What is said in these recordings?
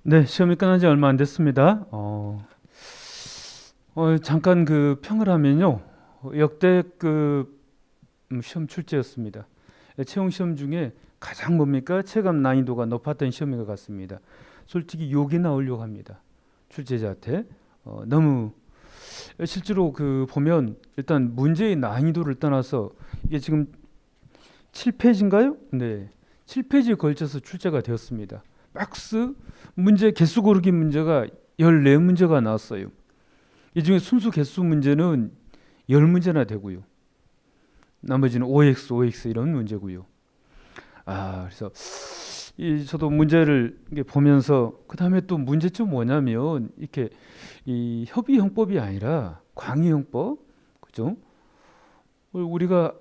네, 시험이 끝난 지 얼마 안 됐습니다. 잠깐 그 평을 하면요. 역대급 시험 출제였습니다. 채용 시험 중에 가장 뭡니까? 체감 난이도가 높았던 시험인 것 같습니다. 솔직히 욕이 나오려고 합니다. 출제자한테. 너무 실제로 그 보면 일단 문제의 난이도를 떠나서 이게 지금 7페이지인가요? 네. 7페이지에 걸쳐서 출제가 되었습니다. 박스 문제 개수 고르기 문제가 14문제가 나왔어요. 이 중에 순수 개수 문제는 10문제나 되고요. 나머지는 OX, OX 이런 문제고요. 그래서 저도 문제를 이게 보면서 그 다음에 또 문제점 뭐냐면 이렇게 이 협의형법이 아니라 광의형법, 그죠? 우리가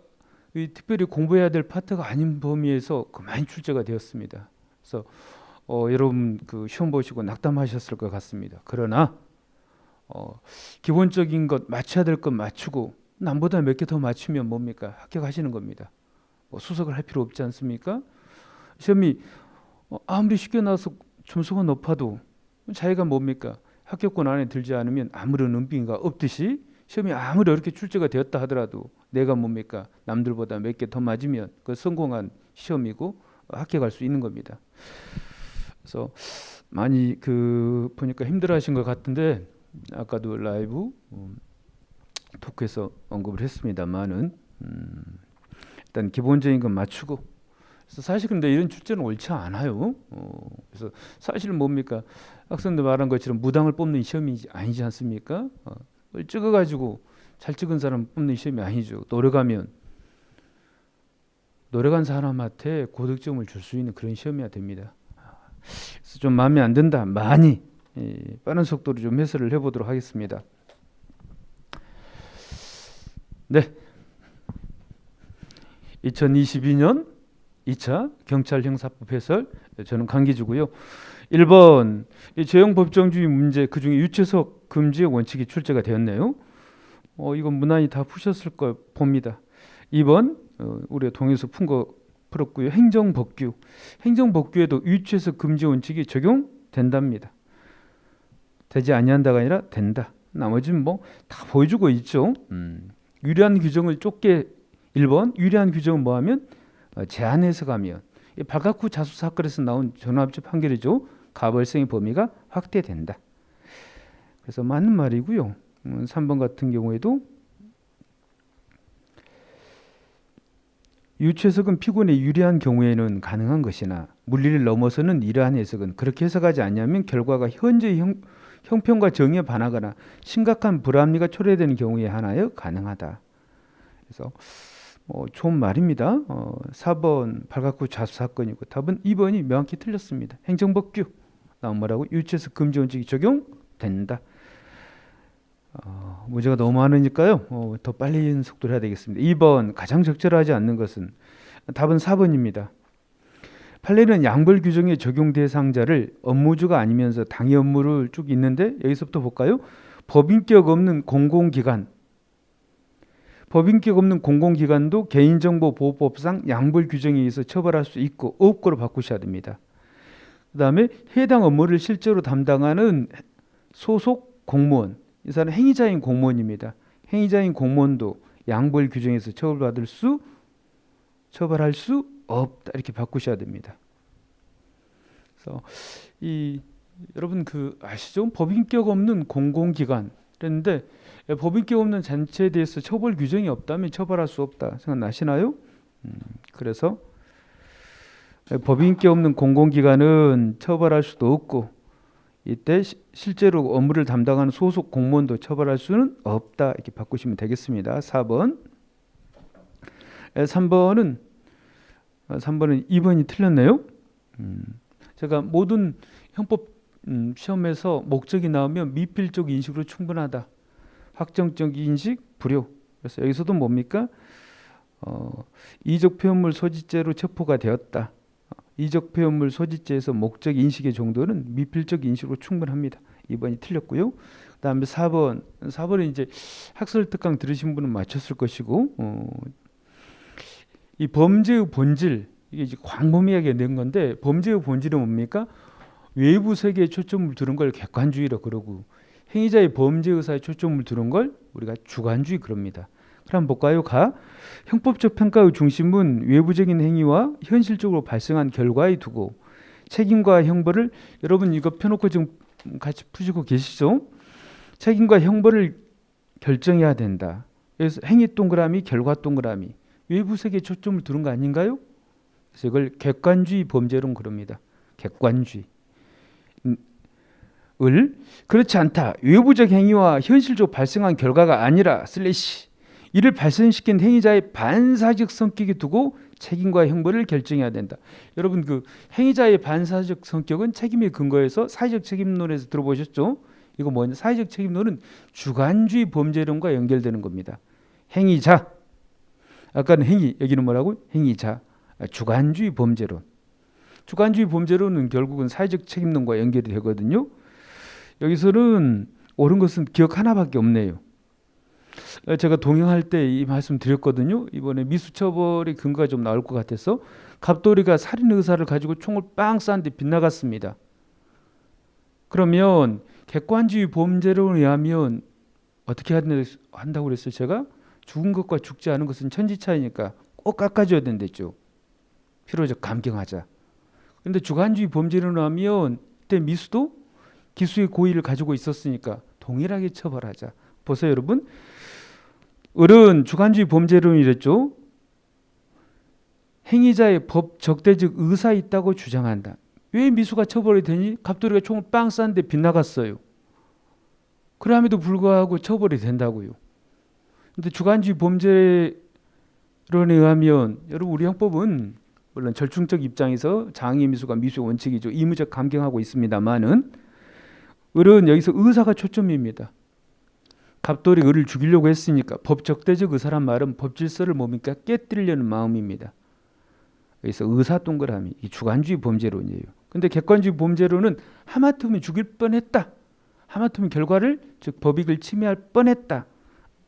특별히 공부해야 될 파트가 아닌 범위에서 많이 출제가 되었습니다. 그래서 여러분 그 시험 보시고 낙담하셨을 것 같습니다. 그러나 기본적인 것 맞춰야 될 것 맞추고 남보다 몇 개 더 맞추면 뭡니까? 합격하시는 겁니다. 수석을 할 필요 없지 않습니까? 시험이 아무리 쉽게 나와서 점수가 높아도 자기가 뭡니까? 합격권 안에 들지 않으면 아무런 은빙이가 없듯이 시험이 아무리 어렵게 출제가 되었다 하더라도 내가 뭡니까? 남들보다 몇 개 더 맞으면 그 성공한 시험이고 합격할 수 있는 겁니다. 그래서 많이 그 보니까 힘들어하신 것 같은데 아까도 라이브 토크에서 언급을 했습니다만은 일단 기본적인 건 맞추고 그래서 사실 근데 이런 출제는 옳지 않아요. 그래서 사실 뭡니까 학생들 말한 것처럼 무당을 뽑는 시험이 아니지 않습니까? 찍어가지고 잘 찍은 사람 뽑는 시험이 아니죠. 노력한 사람한테 고득점을 줄 수 있는 그런 시험이어야 됩니다. 그래서 좀 마음에 안 든다. 많이 빠른 속도로 좀 해설을 해보도록 하겠습니다. 네, 2022년 2차 경찰 형사법 해설 저는 강기주고요. 1번 죄형 법정주의 문제 그중에 유체석 금지의 원칙이 출제가 되었네요. 이건 무난히 다 푸셨을 걸 봅니다. 2번 우리가 동에서 푼 거 풀었고요. 행정법규. 행정법규에도 유체석 금지 원칙이 적용된답니다. 되지 아니한다가 아니라 된다. 나머지는 뭐 다 보여주고 있죠. 유리한 규정을 좁게 1번 유리한 규정은 뭐하면 제한해서 가면 발각후 자수 사건에서 나온 전화합치 판결이죠. 가벌성의 범위가 확대된다. 그래서 맞는 말이고요. 3번 같은 경우에도 유체석은 피고인에 유리한 경우에는 가능한 것이나 물리를 넘어서는 이러한 해석은 그렇게 해석하지 않냐면 결과가 현재의 형평과 정의에 반하거나 심각한 불합리가 초래되는 경우에 한하여 가능하다. 그래서 좋은 말입니다. 4번 발각후 자수 사건이고 답은 2번이 명확히 틀렸습니다. 행정법규 나온 말하고 유체석 금지 원칙이 적용된다. 문제가 너무 많으니까요. 더 빨리 속도를 해야 되겠습니다. 2번 가장 적절하지 않는 것은 답은 4번입니다. 판례는 양벌 규정의 적용 대상자를 업무주가 아니면서 당의 업무를 쭉 있는데 여기서부터 볼까요? 법인격 없는 공공기관 법인격 없는 공공기관도 개인정보보호법상 양벌 규정에 의해서 처벌할 수 있고 없고로 바꾸셔야 됩니다. 그 다음에 해당 업무를 실제로 담당하는 소속 공무원 이 사람은 행위자인 공무원입니다. 행위자인 공무원도 양벌 규정에서 처벌할 수 없다 이렇게 바꾸셔야 됩니다. 그래서 여러분 그 아시죠? 법인격 없는 공공기관 그랬는데 법인격 없는 단체에 대해서 처벌 규정이 없다면 처벌할 수 없다 생각나시나요? 그래서 법인격 없는 공공기관은 처벌할 수도 없고 이때 실제로 업무를 담당하는 소속 공무원도 처벌할 수는 없다 이렇게 바꾸시면 되겠습니다. 4번 3번은 2번이 틀렸네요. 제가 모든 형법 시험에서 목적이 나오면 미필적 인식으로 충분하다. 확정적 인식 불효. 그래서 여기서도 뭡니까? 이적 표현물 소지죄로 체포가 되었다. 이적 표현물 소지죄에서 목적 인식의 정도는 미필적 인식으로 충분합니다. 2번이 틀렸고요. 그다음에 4번은 이제 학설 특강 들으신 분은 맞췄을 것이고 이 범죄의 본질 이게 이제 광범위하게 낸 건데 범죄의 본질은 뭡니까? 외부 세계에 초점을 두는 걸 객관주의라 그러고 행위자의 범죄 의사에 초점을 두는 걸 우리가 주관주의 그럽니다. 그럼 볼까요? 형법적 평가의 중심은 외부적인 행위와 현실적으로 발생한 결과에 두고 책임과 형벌을 여러분 이거 펴놓고 지금 같이 푸시고 계시죠? 책임과 형벌을 결정해야 된다. 그래서 행위 동그라미, 결과 동그라미. 외부 세계에 초점을 두는 거 아닌가요? 그래서 이걸 객관주의 범죄론 그럽니다. 객관주의. 그렇지 않다. 외부적 행위와 현실적으로 발생한 결과가 아니라 이를 발생시킨 행위자의 반사적 성격에 두고 책임과 형벌을 결정해야 된다. 여러분 그 행위자의 반사적 성격은 책임의 근거에서 사회적 책임론에서 들어보셨죠? 이거 뭐냐? 사회적 책임론은 주관주의 범죄론과 연결되는 겁니다. 행위자, 아까는 행위, 여기는 뭐라고? 행위자, 주관주의 범죄론. 주관주의 범죄론은 결국은 사회적 책임론과 연결이 되거든요. 여기서는 옳은 것은 기억 하나밖에 없네요. 제가 동행할 때 이 말씀 드렸거든요. 이번에 미수처벌의 근거가 좀 나올 것 같아서 갑돌이가 살인 의사를 가지고 총을 빵 쐈는데 빗나갔습니다. 그러면 객관주의 범죄론에 의하면 어떻게 한다고 그랬어요? 제가 죽은 것과 죽지 않은 것은 천지차이니까 꼭 깎아줘야 된댔죠. 필요적 감경하자. 그런데 주관주의 범죄론에 의하면 그때 미수도 기수의 고의를 가지고 있었으니까 동일하게 처벌하자. 보세요 여러분. 을은 주관주의 범죄론이랬죠. 행위자의 법 적대적 의사 있다고 주장한다. 왜 미수가 처벌이 되니? 갑돌이가 총을 빵 쐈는데 빗나갔어요. 그럼에도 불구하고 처벌이 된다고요. 근데 주관주의 범죄론에 의하면 여러분 우리 형법은 물론 절충적 입장에서 장의 미수가 미수의 원칙이죠. 의무적 감경하고 있습니다만은 을은 여기서 의사가 초점입니다. 갑돌이 을을 죽이려고 했으니까 법적대적 의사란 말은 법질서를 뭡니까? 깨뜨리려는 마음입니다. 그래서 의사 동그라미, 이 주관주의 범죄론이에요. 근데 객관주의 범죄론은 하마터면 죽일 뻔했다. 하마터면 결과를 즉 법익을 침해할 뻔했다.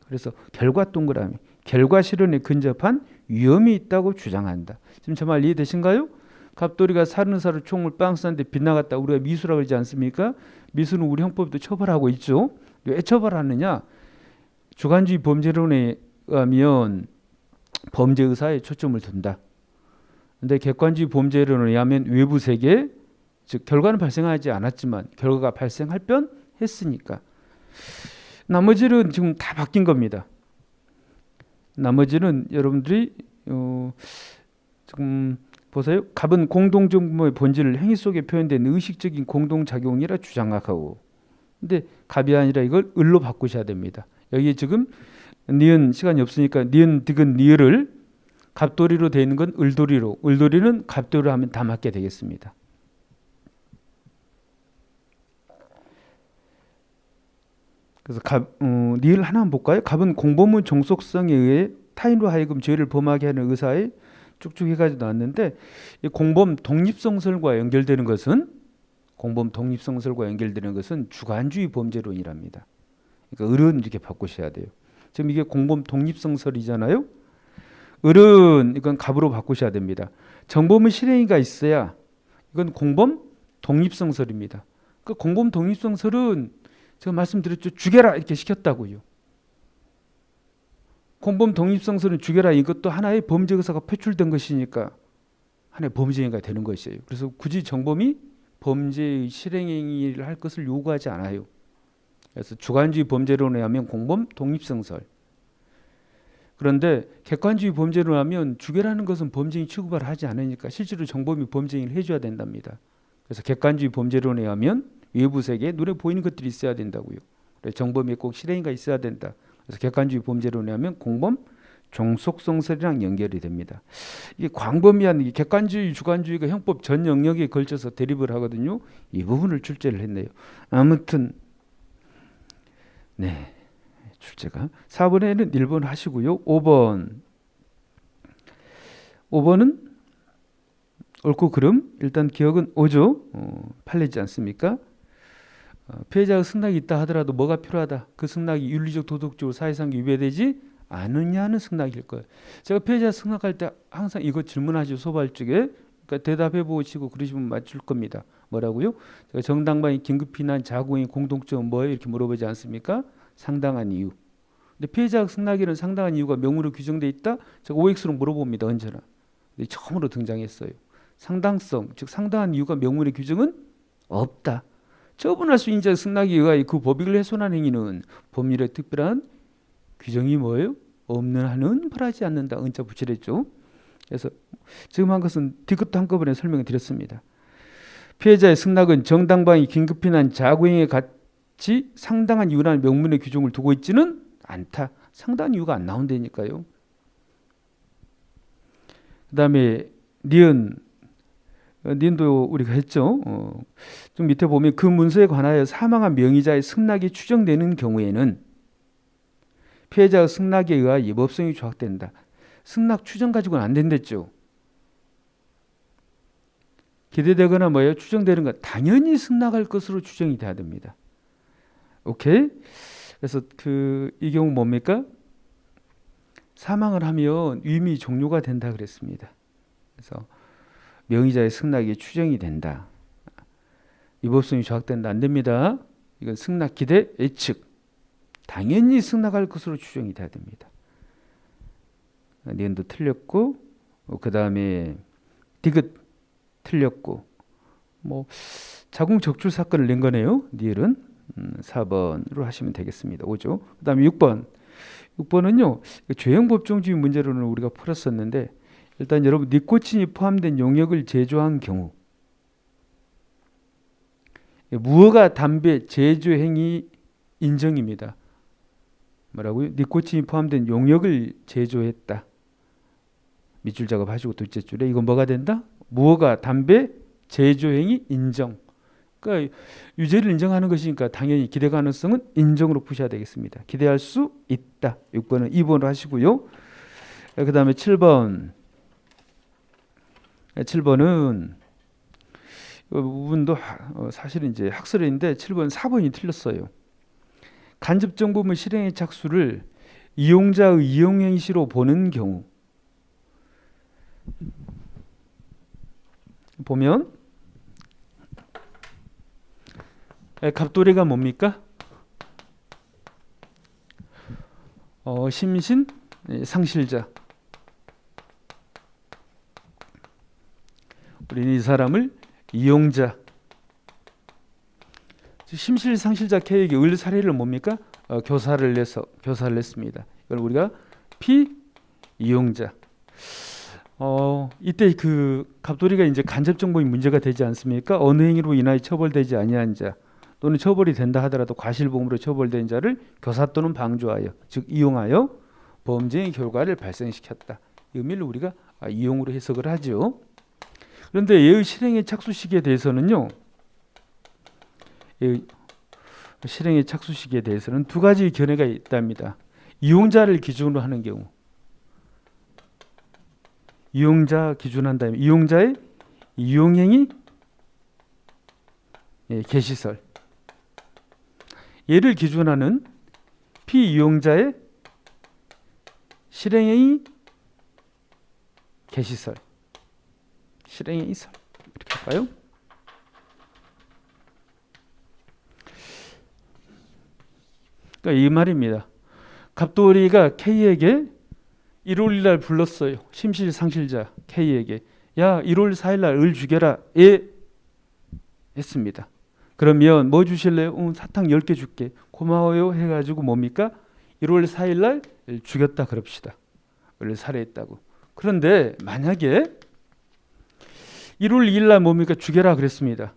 그래서 결과 동그라미, 결과 실현에 근접한 위험이 있다고 주장한다. 지금 저 말 이해되신가요? 갑돌이가 살인 의사로 총을 빵 쐈는데 빗나갔다. 우리가 미수라고 그러지 않습니까? 미수는 우리 형법도 처벌하고 있죠. 왜 처벌하느냐? 주관주의 범죄론에 의하면 범죄 의사에 초점을 둔다. 근데 객관주의 범죄론에 의하면 외부 세계, 즉 결과는 발생하지 않았지만 결과가 발생할 뻔했으니까. 나머지는 지금 다 바뀐 겁니다. 나머지는 여러분들이 지금 보세요. 갑은 공동정보의 본질을 행위 속에 표현된 의식적인 공동작용이라 주장하고, 근데 갑이 아니라 이걸 을로 바꾸셔야 됩니다. 여기 지금 니은 시간이 없으니까 니은 디귿 니을을 갑돌이로 되어 있는 건 을돌이로, 을돌이는 갑돌이로 하면 다 맞게 되겠습니다. 그래서 니을 하나만 볼까요? 갑은 공범의 종속성에 의해 타인으로 하여금 죄를 범하게 하는 의사에 쭉쭉 해가지고 나왔는데, 이 공범 독립성설과 연결되는 것은 주관주의 범죄론이랍니다. 그러니까 을은 이렇게 바꾸셔야 돼요. 지금 이게 공범 독립성설이잖아요. 을은 이건 갑으로 바꾸셔야 됩니다. 정범의 실행위가 있어야 이건 공범 독립성설입니다. 그 공범 독립성설은 제가 말씀드렸죠. 죽여라 이렇게 시켰다고요. 공범 독립성설은 죽여라 이것도 하나의 범죄 의사가 표출된 것이니까 하나의 범죄 행위가 되는 것이에요. 그래서 굳이 정범이 범죄의 실행행위를 할 것을 요구하지 않아요. 그래서 주관주의 범죄론에 의하면 공범 독립성설. 그런데 객관주의 범죄론에 하면 죽여라는 것은 범죄인 취급을 하지 않으니까 실제로 정범이 범죄인을 해줘야 된답니다. 그래서 객관주의 범죄론에 의하면 외부 세계에 눈에 보이는 것들이 있어야 된다고요. 그래서 정범이 꼭 실행위가 있어야 된다. 그래서 객관주의 범죄론에 하면 공범 종속성설이랑 연결이 됩니다. 이게 광범위한 객관주의, 주관주의가 형법 전 영역에 걸쳐서 대립을 하거든요. 이 부분을 출제를 했네요. 아무튼 네, 출제가 4번에는 1번 하시고요. 5번은 옳고 그름. 일단 기억은 오죠. 팔리지 않습니까? 피해자가 승낙이 있다 하더라도 뭐가 필요하다. 그 승낙이 윤리적, 도덕적으로, 사회상 위배되지 않느냐는 승낙일 거예요. 제가 피해자 승낙할 때 항상 이거 질문하죠. 소발적에. 그러니까 대답해 보시고 그러시면 맞출 겁니다. 뭐라고요? 제가 정당방위 긴급히 난 자궁의 공통점은 뭐예요? 이렇게 물어보지 않습니까? 상당한 이유. 근데 피해자가 승낙에는 상당한 이유가 명문으로 규정돼 있다? 제가 OX로 물어봅니다. 언제나. 근데 처음으로 등장했어요. 상당성, 즉 상당한 이유가 명문의 규정은 없다. 처분할 수 인정 승낙에 의하여 그 법익을 훼손한 행위는 법률에 특별한 규정이 뭐예요? 없는 한은 벌하지 않는다. 은자 붙이랬죠. 그래서 지금 한 것은 뒤끝도 한꺼번에 설명을 드렸습니다. 피해자의 승낙은 정당방위 긴급히 난 자구행위에 같이 상당한 이유라는 명문의 규정을 두고 있지는 않다. 상당한 이유가 안 나온다니까요. 그 다음에 니은도 우리가 했죠. 좀 밑에 보면 그 문서에 관하여 사망한 명의자의 승낙이 추정되는 경우에는 피해자의 승낙에 의하여 위법성이 조학된다. 승낙 추정 가지고는 안 된댔죠. 기대되거나 뭐예요? 추정되는 것 당연히 승낙할 것으로 추정이 돼야 됩니다. 오케이? 그래서 이 경우 뭡니까? 사망을 하면 위임이 종료가 된다 그랬습니다. 그래서 명의자의 승낙이 추정이 된다. 위법성이 조학된다. 안 됩니다. 이건 승낙 기대 예측. 당연히 승낙할 것으로 추정이 돼야 됩니다. 니은도 틀렸고, 그 다음에 디귿 틀렸고, 자궁 적출 사건을 낸 거네요. 니을은 4번으로 하시면 되겠습니다. 5죠. 그 다음에 6번. 6번은요. 죄형 법정주의 문제로는 우리가 풀었었는데 일단 여러분 니코틴이 포함된 용역을 제조한 경우 무허가 담배 제조 행위 인정입니다. 뭐라고요? 니코틴이 포함된 용역을 제조했다. 밑줄 작업하시고 둘째 줄에 이건 뭐가 된다? 무허가 담배 제조 행위 인정. 그러니까 유죄를 인정하는 것이니까 당연히 기대 가능성은 인정으로 푸셔야 되겠습니다. 기대할 수 있다. 6번은 2번으로 하시고요. 그 다음에 7번. 7번은 이 부분도 사실은 이제 학설인데 7번 4번이 틀렸어요. 간접정보물 실행의 착수를 이용자의 이용행시로 보는 경우 보면 갑돌이가 뭡니까? 심신 상실자. 우리는 이 사람을 이용자. 심실 상실자 K에게 을 사례를 뭡니까? 교사를 냈습니다. 이걸 우리가 피이용자. 이때 갑돌이가 이제 간접 정보의 문제가 되지 않습니까? 어느 행위로 인하여 처벌되지 아니한 자 또는 처벌이 된다 하더라도 과실범으로 처벌된 자를 교사 또는 방조하여 즉 이용하여 범죄의 결과를 발생시켰다. 이 의미를 우리가 이용으로 해석을 하죠. 그런데 얘의 실행의 착수 시기에 대해서는요. 실행의 착수 시기에 대해서는 두 가지 견해가 있답니다. 이용자를 기준으로 하는 경우 이용자 기준한다면 이용자의 이용행위 개시설 얘를 기준하는 피이용자의 실행행위 개시설 실행행위 설 이렇게 할까요? 그러니까 이 말입니다. 갑돌이가 K에게 1월 1일 날 불렀어요. 심실상실자 K에게 야 1월 4일 날 을 죽여라 했습니다. 그러면 뭐 주실래요? 사탕 10개 줄게. 고마워요 해가지고 뭡니까? 1월 4일 날 죽였다 그럽시다. 원래 살해했다고. 그런데 만약에 1월 2일 날 뭡니까? 죽여라 그랬습니다.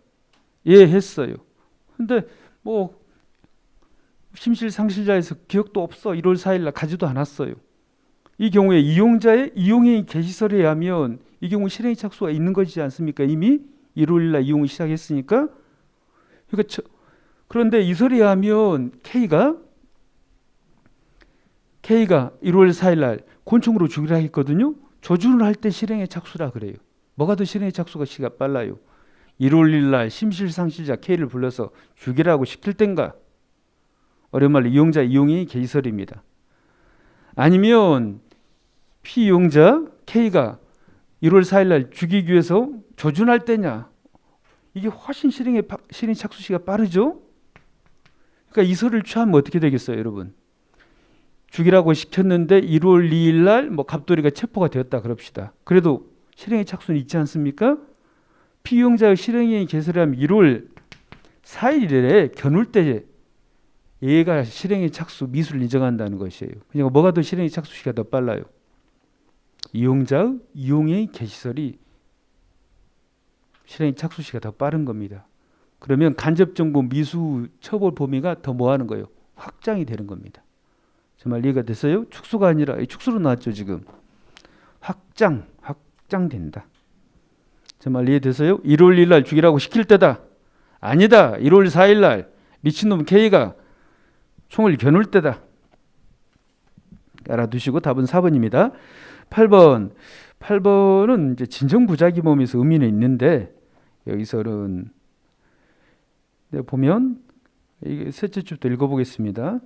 했어요. 근데 심실상실자에서 기억도 없어. 1월 4일 날 가지도 않았어요. 이 경우에 이용자의 이용행위 개시설에 의하면 이 경우 실행의 착수가 있는 것이지 않습니까? 이미 1월 1일 날 이용을 시작했으니까. 그러니까 그런데 이 설에 의하면 K가 1월 4일 날 곤충으로 죽이라 했거든요. 조준을 할 때 실행의 착수라 그래요. 뭐가 더 실행의 착수가 시가 빨라요? 1월 1일 날 심실상실자 K를 불러서 죽이라고 시킬 땐가? 어려운 말로 이용자 이용이 개시설입니다. 아니면 피이용자 K가 1월 4일 날 죽이기 위해서 조준할 때냐? 이게 훨씬 실행 착수 시가 빠르죠? 그러니까 이설을 취하면 어떻게 되겠어요, 여러분? 죽이라고 시켰는데 1월 2일 날 뭐 갑돌이가 체포가 되었다 그럽시다. 그래도 실행의 착수는 있지 않습니까? 피유용자의 실행이 개설하면 1월 4일에 겨눌 때 얘가 실행의 착수 미수를 인정한다는 것이에요. 그러니까 뭐가 더 실행의 착수 시가 더 빨라요? 이용자의 이용의 개시설이 실행의 착수 시가 더 빠른 겁니다. 그러면 간접정보 미수 처벌 범위가 더 뭐하는 거예요? 확장이 되는 겁니다. 정말 이해가 됐어요? 축소가 아니라 축소로 나왔죠 지금. 확장된다. 정말 이해됐어요? 1월 1일 날 죽이라고 시킬 때다. 아니다. 1월 4일 날 미친놈 K가 총을 겨눌 때다. 알아두시고 답은 4번입니다. 8번은 이제 진정부작위범에서 의미는 있는데 여기서는 보면 이게 셋째 줄부터 읽어보겠습니다.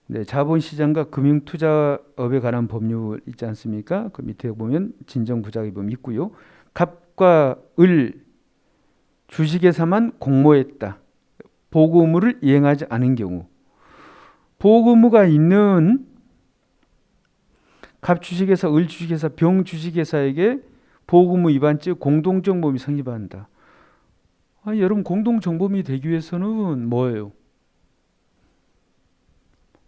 네, 자본시장과 금융투자업에 관한 법률 있지 않습니까? 그 밑에 보면 진정부작위범 있고요. 갑과 을 주식회사만 공모했다. 보고 의무를 이행하지 않은 경우 보고 의무가 있는 갑 주식회사, 을 주식회사, 병 주식회사에게 보고 의무 위반 즉 공동정범이 성립한다. 여러분 공동정범이 되기 위해서는 뭐예요?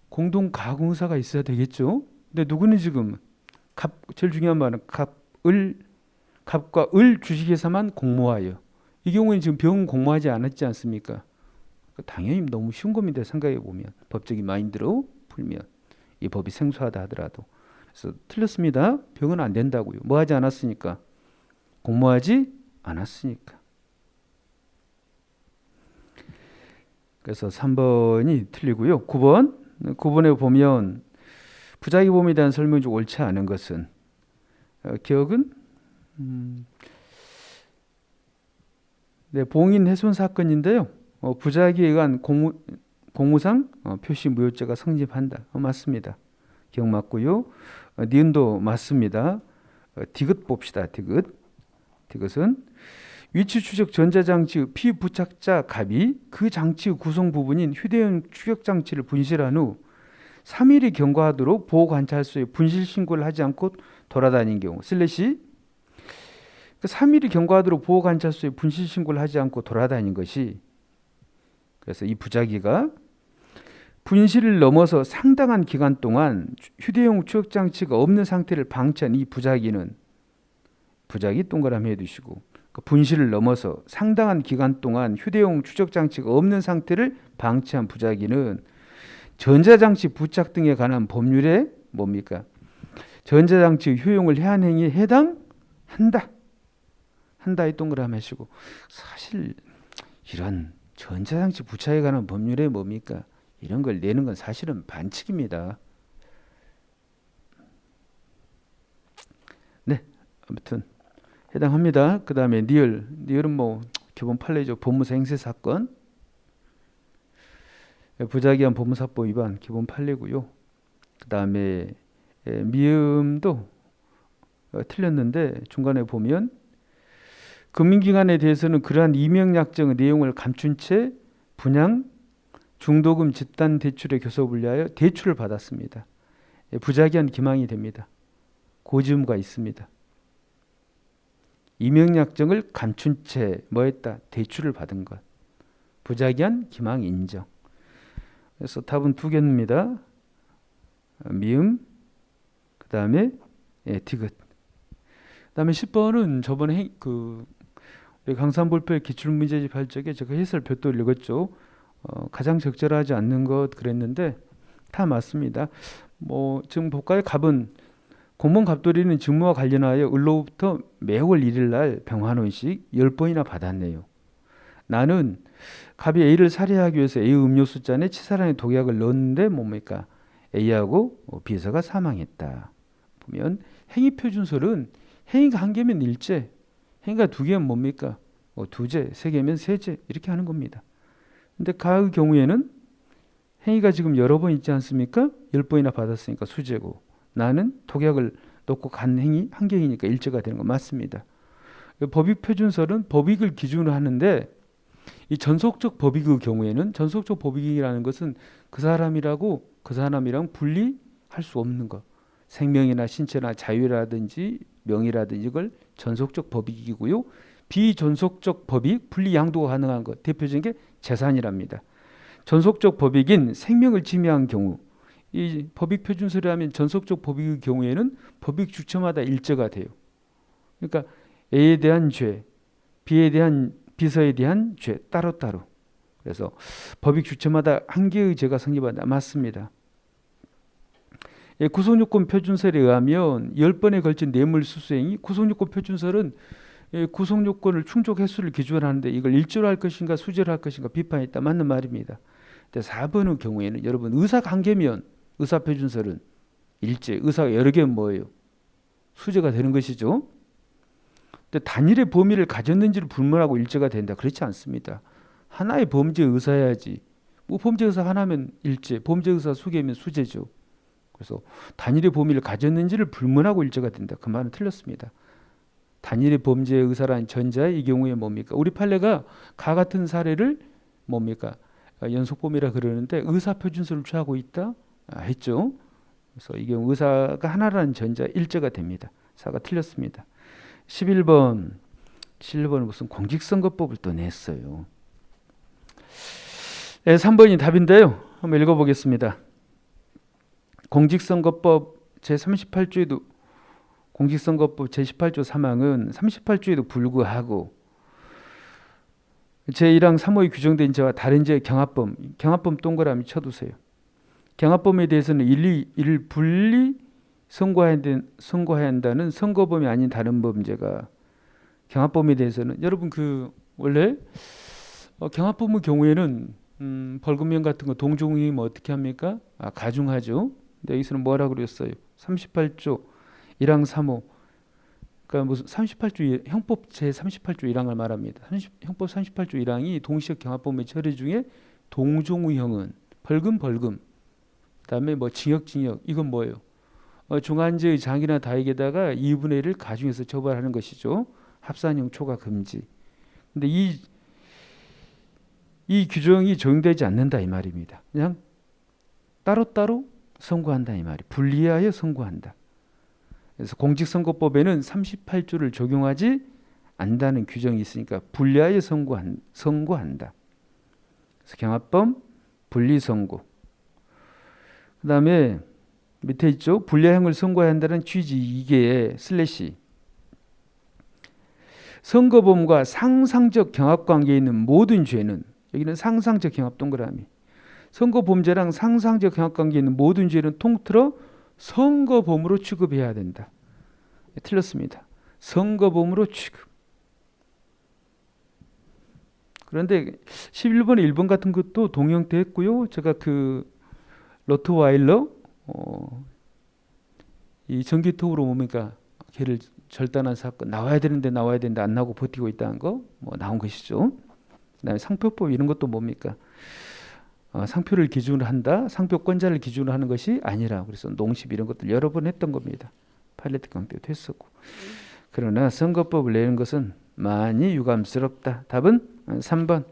공동가공사가 있어야 되겠죠. 근데 누구는 지금 제일 중요한 말은 갑과 을 주식회사만 공모하여 이 경우에는 지금 병은 공모하지 않았지 않습니까? 당연히 너무 쉬운 겁니다. 생각해 보면 법적인 마인드로 풀면 이 법이 생소하다 하더라도 그래서 틀렸습니다. 병은 안 된다고요. 뭐 하지 않았으니까 공모하지 않았으니까. 그래서 3번이 틀리고요. 9번에 보면 부작위범에 대한 설명이 좀 옳지 않은 것은 기억은 네, 봉인 훼손 사건인데요. 부작위에 의한 공무상 표시 무효죄가 성립한다. 맞습니다. 기억 맞고요. 니은도 맞습니다. 디귿 봅시다. 디귿은 위치 추적 전자장치 피부착자 갑이 그 장치의 구성 부분인 휴대용 추격장치를 분실한 후 3일이 경과하도록 보호관찰소에 분실 신고를 하지 않고 돌아다닌 경우 슬래시 3일이 경과하도록 보호관찰소에 분실 신고를 하지 않고 돌아다닌 것이 그래서 이 부작위가 분실을 넘어서 상당한 기간 동안 휴대용 추격장치가 없는 상태를 방치한 이 부작위 동그라미 해두시고 분실을 넘어서 상당한 기간 동안 휴대용 추적장치가 없는 상태를 방치한 부작위는 전자장치 부착 등에 관한 법률에 뭡니까? 전자장치 효용을 해한 행위에 해당한다. 이 동그라미 하시고 사실 이런 전자장치 부착에 관한 법률에 뭡니까? 이런 걸 내는 건 사실은 반칙입니다. 네, 아무튼 해당합니다. 그 다음에 니을은 뭐 기본 판례죠. 법무사 행세 사건 부작위한 법무사법 위반 기본 판례고요. 그 다음에 미음도 틀렸는데 중간에 보면 금융기관에 대해서는 그러한 이명약정의 내용을 감춘 채 분양 중도금 집단 대출의 교섭을 위하여 대출을 받았습니다. 부작위한 기망이 됩니다. 고지의무가 있습니다. 이명약정을 감춘 채 뭐했다? 대출을 받은 것. 부작위한 기망 인정. 그래서 답은 두 개입니다. 미음, 그 다음에 디귿. 그 다음에 10번은 저번에 우리 강산볼표의 기출문제집 할 적에 제가 해설 별도 읽었죠. 가장 적절하지 않는 것 그랬는데 다 맞습니다. 뭐 지금 볼까요? 갑은 공무원 갑돌이는 직무와 관련하여 을로부터 매월 1일 날 병환원식 10번이나 받았네요. 나는 갑이 A를 살해하기 위해서 A 음료수 잔에 치사량의 독약을 넣었는데 뭡니까? A하고 B서가 사망했다. 보면 행위표준설은 행위가 한 개면 일제, 행위가 두 개면 뭡니까? 두제, 세 개면 세제 이렇게 하는 겁니다. 근데 가의 경우에는 행위가 지금 여러 번 있지 않습니까? 10번이나 받았으니까 수재고, 나는 독약을 놓고 간 행위 한 개이니까 일제가 되는 거 맞습니다. 법익 표준설은 법익을 기준으로 하는데, 이 전속적 법익의 경우에는, 전속적 법익이라는 것은 그 사람이랑 분리할 수 없는 것, 생명이나 신체나 자유라든지 명예라든지 이걸 전속적 법익이고요. 비전속적 법익, 분리 양도가 가능한 것, 대표적인 게 재산이랍니다. 전속적 법익인 생명을 침해한 경우, 이 법익 표준설에 하면 전속적 법익의 경우에는 법익 주체마다 일제가 돼요. 그러니까 A에 대한 죄, B서에 대한 죄 따로따로. 그래서 법익 주체마다 한 개의 죄가 성립한다. 맞습니다. 구속요건 표준설에 의하면 10번에 걸친 뇌물수수행위, 구속요건 표준설은 구속요건을 충족 횟수를 기준으로 하는데 이걸 일조로 할 것인가 수재로 할 것인가 비판이 있다. 맞는 말입니다. 근데 4번의 경우에는 여러분 의사가 한 개면 의사표준설은 일제, 의사가 여러 개면 뭐예요? 수재가 되는 것이죠. 근데 단일의 범위를 가졌는지를 불문하고 일제가 된다. 그렇지 않습니다. 하나의 범죄 의사야지. 뭐 범죄 의사 하나면 일제, 범죄 의사 수개면 수재죠. 그래서 단일의 범위를 가졌는지를 불문하고 일제가 된다. 그 말은 틀렸습니다. 단일의 범죄 의사라는 전자의 이 경우에 뭡니까? 우리 판례가 가 같은 사례를 뭡니까? 연속범위라 그러는데 의사표준설을 취하고 있다 했죠. 그래서 이 경우 의사가 하나라는 전자 일제가 됩니다. 사가 틀렸습니다. 11번은 무슨 공직선거법을 또 냈어요. 3번이 답인데요. 한번 읽어보겠습니다. 공직선거법 제38조에도 공직선거법 제18조 3항은 38조에도 불구하고 제1항 3호에 규정된 죄와 다른 죄의 경합범 동그라미 쳐두세요. 경합범에 대해서는 이를 분리 선고해야 한다는 선거범이 아닌 다른 범죄가, 경합범에 대해서는 여러분 원래 경합범의 경우에는 벌금형 같은 거 동종이면 어떻게 합니까? 가중하죠. 근데 여기서는 뭐라고 그랬어요? 38조 1항 3호. 그러니까 무슨 38조 형법 제 38조 1항을 말합니다. 형법 38조 1항이 동시적 경합범의 처리 중에 동종의형은 벌금, 그다음에 뭐 징역 이건 뭐예요? 중한죄의 장이나 다액에다가 2분의 1을 가중해서 처벌하는 것이죠. 합산형 초과 금지. 근데 이 규정이 적용되지 않는다 이 말입니다. 그냥 따로따로 선고한다 이 말이. 분리하여 선고한다. 그래서 공직선거법에는 38조를 적용하지 않는다는 규정이 있으니까 분리하여 선고한다. 그래서 경합범, 분리선고. 그 다음에 밑에 있죠. 분리형을 선고해야 한다는 취지 2개의 슬래시. 선거범과 상상적 경합관계에 있는 모든 죄는, 여기는 상상적 경합 동그라미. 선거범죄랑 상상적 경합관계에 있는 모든 죄는 통틀어 선거범으로 취급해야 된다. 틀렸습니다. 선거범으로 취급. 그런데 11번에 1번 같은 것도 동형태했고요. 제가 로트와일러 이 전기톱으로 뭡니까? 개를 절단한 사건 나와야 되는데 안 나오고 버티고 있다는 거 나온 것이죠. 그다음에 상표법 이런 것도 뭡니까? 상표를 기준으로 한다. 상표권자를 기준으로 하는 것이 아니라, 그래서 농십 이런 것들 여러 번 했던 겁니다. 파일럿 강대도 했었고. 그러나 선거법을 내는 것은 많이 유감스럽다. 답은 3번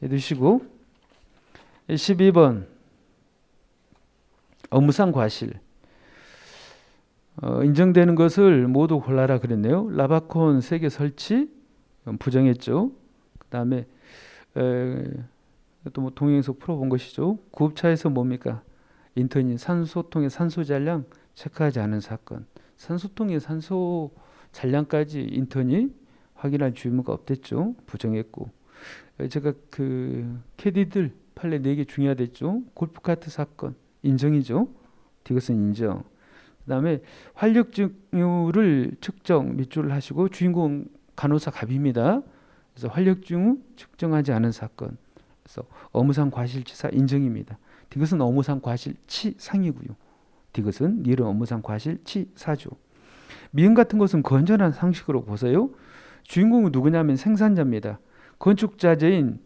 해두시고, 12번 업무상 과실. 인정되는 것을 모두 골라라 그랬네요. 라바콘 세계 설치 부정했죠. 그 다음에 또 동영에서 풀어본 것이죠. 구급차에서 뭡니까? 인턴이 산소통의 산소 잔량 체크하지 않은 사건. 산소통의 산소 잔량까지 인턴이 확인할 주의무가 없댔죠. 부정했고. 제가 캐디들 판례 4개 중요하댔죠. 골프카트 사건 인정이죠. 이것은 인정. 그 다음에 활력 징후를 측정 밑줄을 하시고, 주인공 간호사 갑입니다. 그래서 활력 징후 측정하지 않은 사건. 그래서 업무상 과실치사 인정입니다. 이것은 업무상 과실치상이고요. 이것은 니은 업무상 과실치사죠. 미음 같은 것은 건전한 상식으로 보세요. 주인공은 누구냐면 생산자입니다. 건축자재인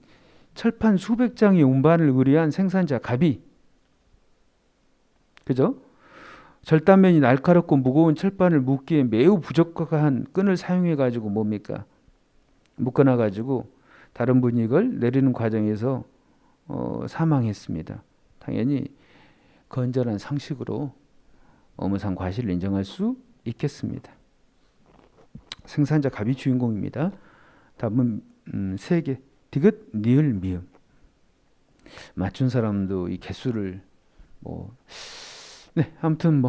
철판 수백 장의 운반을 의뢰한 생산자 갑이, 그죠? 절단면이 날카롭고 무거운 철판을 묶기에 매우 부적합한 끈을 사용해 가지고 뭡니까? 묶어놔 가지고 다른 분이 이걸 내리는 과정에서 사망했습니다. 당연히 건전한 상식으로 업무상 과실을 인정할 수 있겠습니다. 생산자 갑이 주인공입니다. 답은 3개. 디귿, 니을, 미음. 맞춘 사람도 이 개수를 아무튼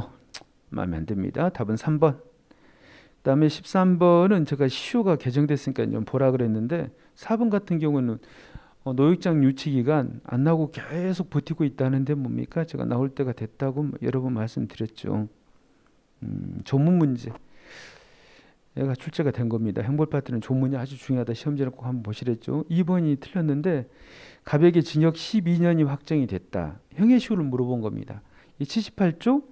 마음에 안 듭니다. 답은 3번. 그다음에 13번은 제가 시효가 개정됐으니까 좀 보라 그랬는데 4번 같은 경우는 노역장 유치 기간 안 나오고 계속 버티고 있다는데 뭡니까? 제가 나올 때가 됐다고 여러 번 말씀드렸죠. 조문 문제. 얘가 출제가 된 겁니다. 행벌 파트는 조문이 아주 중요하다. 시험지를 꼭 한번 보시랬죠. 2번이 틀렸는데 갑에게 징역 12년이 확정이 됐다. 형해시효를 물어본 겁니다. 이 78조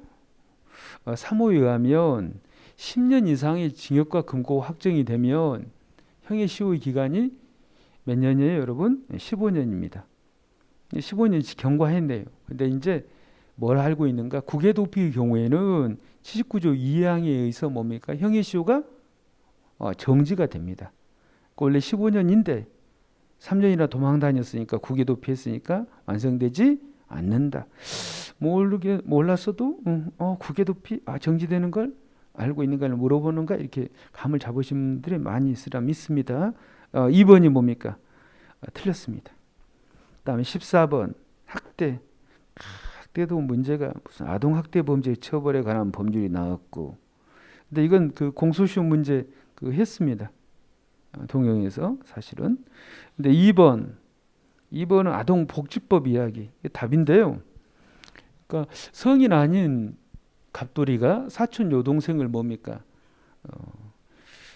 3호에 의하면 10년 이상의 징역과 금고 확정이 되면 형해시효의 기간이 몇 년이에요, 여러분? 15년입니다. 15년씩 경과했네요. 근데 이제 뭘 알고 있는가? 국외 도피의 경우에는 79조 2항에 의해서 뭡니까? 형해시효가 정지가 됩니다. 원래 15년인데 3년이나 도망 다녔으니까 국외 도피했으니까 완성되지 않는다. 몰랐어도 국외 도피 정지되는 걸 알고 있는가를 물어보는가 이렇게 감을 잡으신 분들이 많이 있으라 믿습니다. 2번이 뭡니까? 틀렸습니다. 그다음에 14번 학대. 학대도 문제가 무슨 아동 학대 범죄 처벌에 관한 법률이 나왔고, 근데 이건 그 공소시효 문제 했습니다. 동영에서 사실은. 근데 2번은 아동복지법 이야기. 이게 답인데요. 그러니까 성인 아닌 갑돌이가 사촌 여동생을 뭡니까?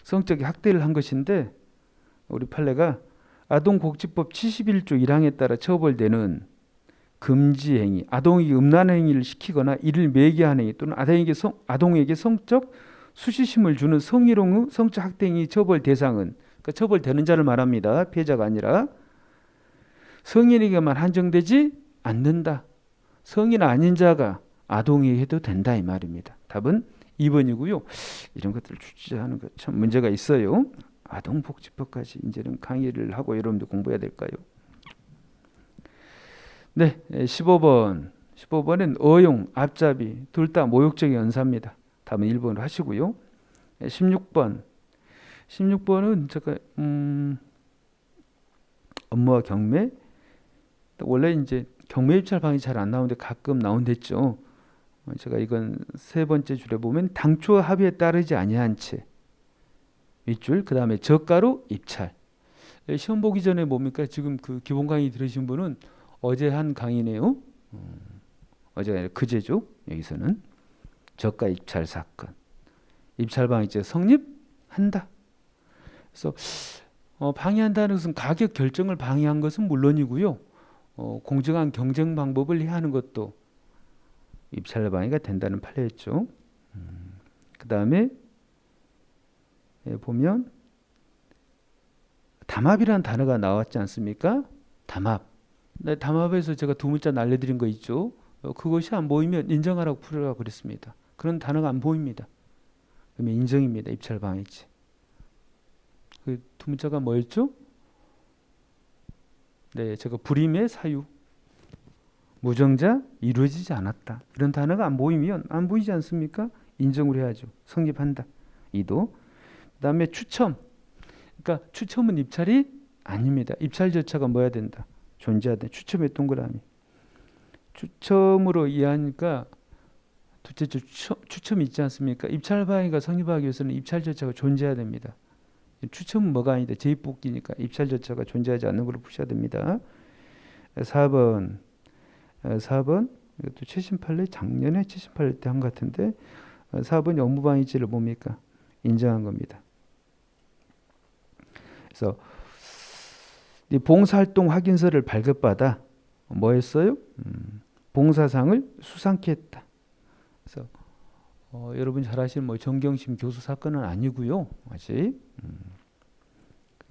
성적인 학대를 한 것인데 우리 판례가 아동복지법 71조 1항에 따라 처벌되는 금지 행위, 아동에게 음란 행위를 시키거나 이를 매개한 행위 또는 아동에게 성적 수치심을 주는 성희롱의 성적 학대 행위 처벌 대상은, 그러니까 처벌되는 자를 말합니다. 피해자가 아니라 성인에게만 한정되지 않는다. 성인 아닌 자가 아동에게 해도 된다 이 말입니다. 답은 2번이고요. 이런 것들을 출제하는 것 참 문제가 있어요. 아동복지법까지 이제는 강의를 하고 여러분들 공부해야 될까요? 네, 15번은 어용, 앞잡이 둘 다 모욕적인 언사입니다. 답은 1번으로 하시고요. 16번은 제가 업무와 경매. 원래 이제 경매 입찰 방이 잘 안 나오는데 가끔 나온댔죠. 제가 이건 3번째 줄에 보면 당초 합의에 따르지 아니한 채 윗줄, 그 다음에 저가로 입찰. 시험 보기 전에 뭡니까? 지금 그 기본 강의 들으신 분은 어제 한 강의네요. 어제가 아니라 그제죠. 여기서는 저가 입찰 사건. 입찰 방해죄 성립한다. 그래서 방해한다는 것은 가격 결정을 방해한 것은 물론이고요. 공정한 경쟁 방법을 해하는 것도 입찰 방해가 된다는 판례였죠. 그 다음에 보면 담합이라는 단어가 나왔지 않습니까? 담합. 담합에서 제가 두 문자 날려드린 거 있죠. 그것이 안 보이면 인정하라고 풀으라고 그랬습니다. 그런 단어가 안 보입니다. 그러면 인정입니다. 입찰 방해죄. 그 두 문자가 뭐였죠? 네, 제가 불임의 사유. 무정자 이루어지지 않았다. 이런 단어가 안 보이면 안 보이지 않습니까? 인정을 해야죠. 성립한다. 2도. 그다음에 추첨. 그러니까 추첨은 입찰이 아닙니다. 입찰 절차가 뭐야 된다. 존재하다. 추첨의 동그라미. 추첨으로 이해하니까 둘째 추첨이 있지 않습니까? 입찰 방해가 성립하기 위해서는 입찰 절차가 존재해야 됩니다. 추첨은 뭐가 아니다. 재입복귀니까 입찰 절차가 존재하지 않는 걸로 푸셔야 됩니다. 4번 이것도 78회 작년에 78회 때 한 것 같은데 4번이 업무방해죄를 뭡니까? 인정한 겁니다. 그래서 이 봉사활동 확인서를 발급받아 뭐 했어요? 봉사상을 수상케 했다. 그래서 여러분 잘 아시는 정경심 교수 사건은 아니고요. 아직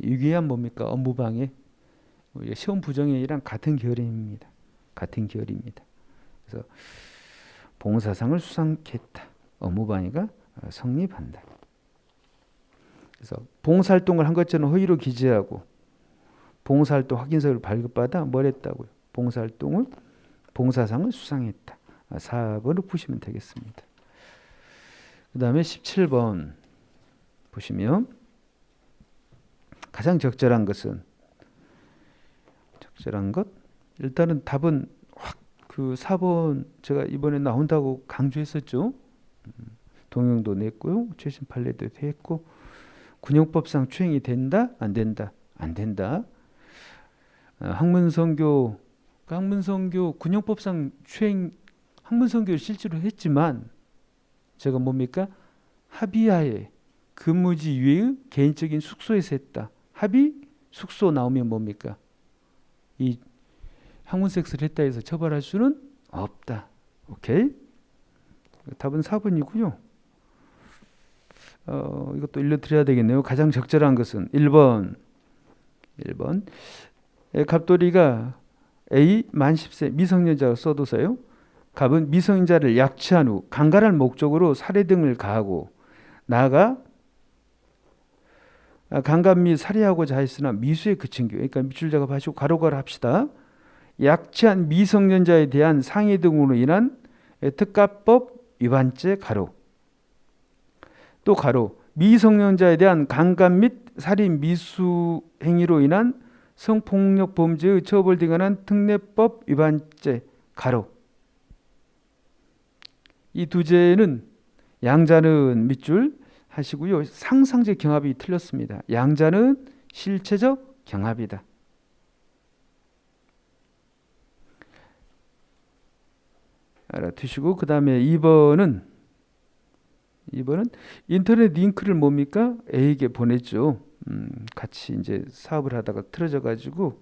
유기한 뭡니까? 업무방해. 우리가 시험 부정행위랑 같은 결입니다. 같은 결입니다. 그래서 봉사상을 수상했다. 업무방해가 성립한다. 그래서 봉사활동을 한 것처럼 허위로 기재하고 봉사활동 확인서를 발급받아 뭘 했다고요? 봉사상을 수상했다. 4번을 푸시면 되겠습니다. 그 다음에 17번 보시면 가장 적절한 것은 적절한 것 일단은 답은 확 그 4번 제가 이번에 나온다고 강조했었죠. 동영도 냈고요. 최신 판례도 했고 군용법상 추행이 된다? 안 된다? 안 된다. 학문선교 군용법상 추행 학문선교를 실제로 했지만 제가 뭡니까? 합의하에 근무지 이외의 개인적인 숙소에서 했다. 합의 숙소 나오면 뭡니까? 이 학문섹스를 했다 해서 처벌할 수는 없다. 오케이? 답은 4번이고요. 이것도 일러드려야 되겠네요. 가장 적절한 것은 1번. 갑돌이가 A 만 10세 미성년자가 써도서요. 갑은 미성년자를 약취한 후 강간할 목적으로 살해 등을 가하고 나아가 강간 및 살해하고자 했으나 미수에 그친 경우 그러니까 밑줄 작업하시고 가로가로 합시다. 약취한 미성년자에 대한 상해 등으로 인한 특가법 위반죄 가로 또 가로 미성년자에 대한 강간 및 살인 미수 행위로 인한 성폭력 범죄의 처벌 등에 관한 특례법 위반죄 가로 이 두 죄는 양자는 밑줄 하시고요. 상상적 경합이 틀렸습니다. 양자는 실체적 경합이다. 알아두시고 그 다음에 2번은 인터넷 링크를 뭡니까? A에게 보냈죠. 같이 이제 사업을 하다가 틀어져 가지고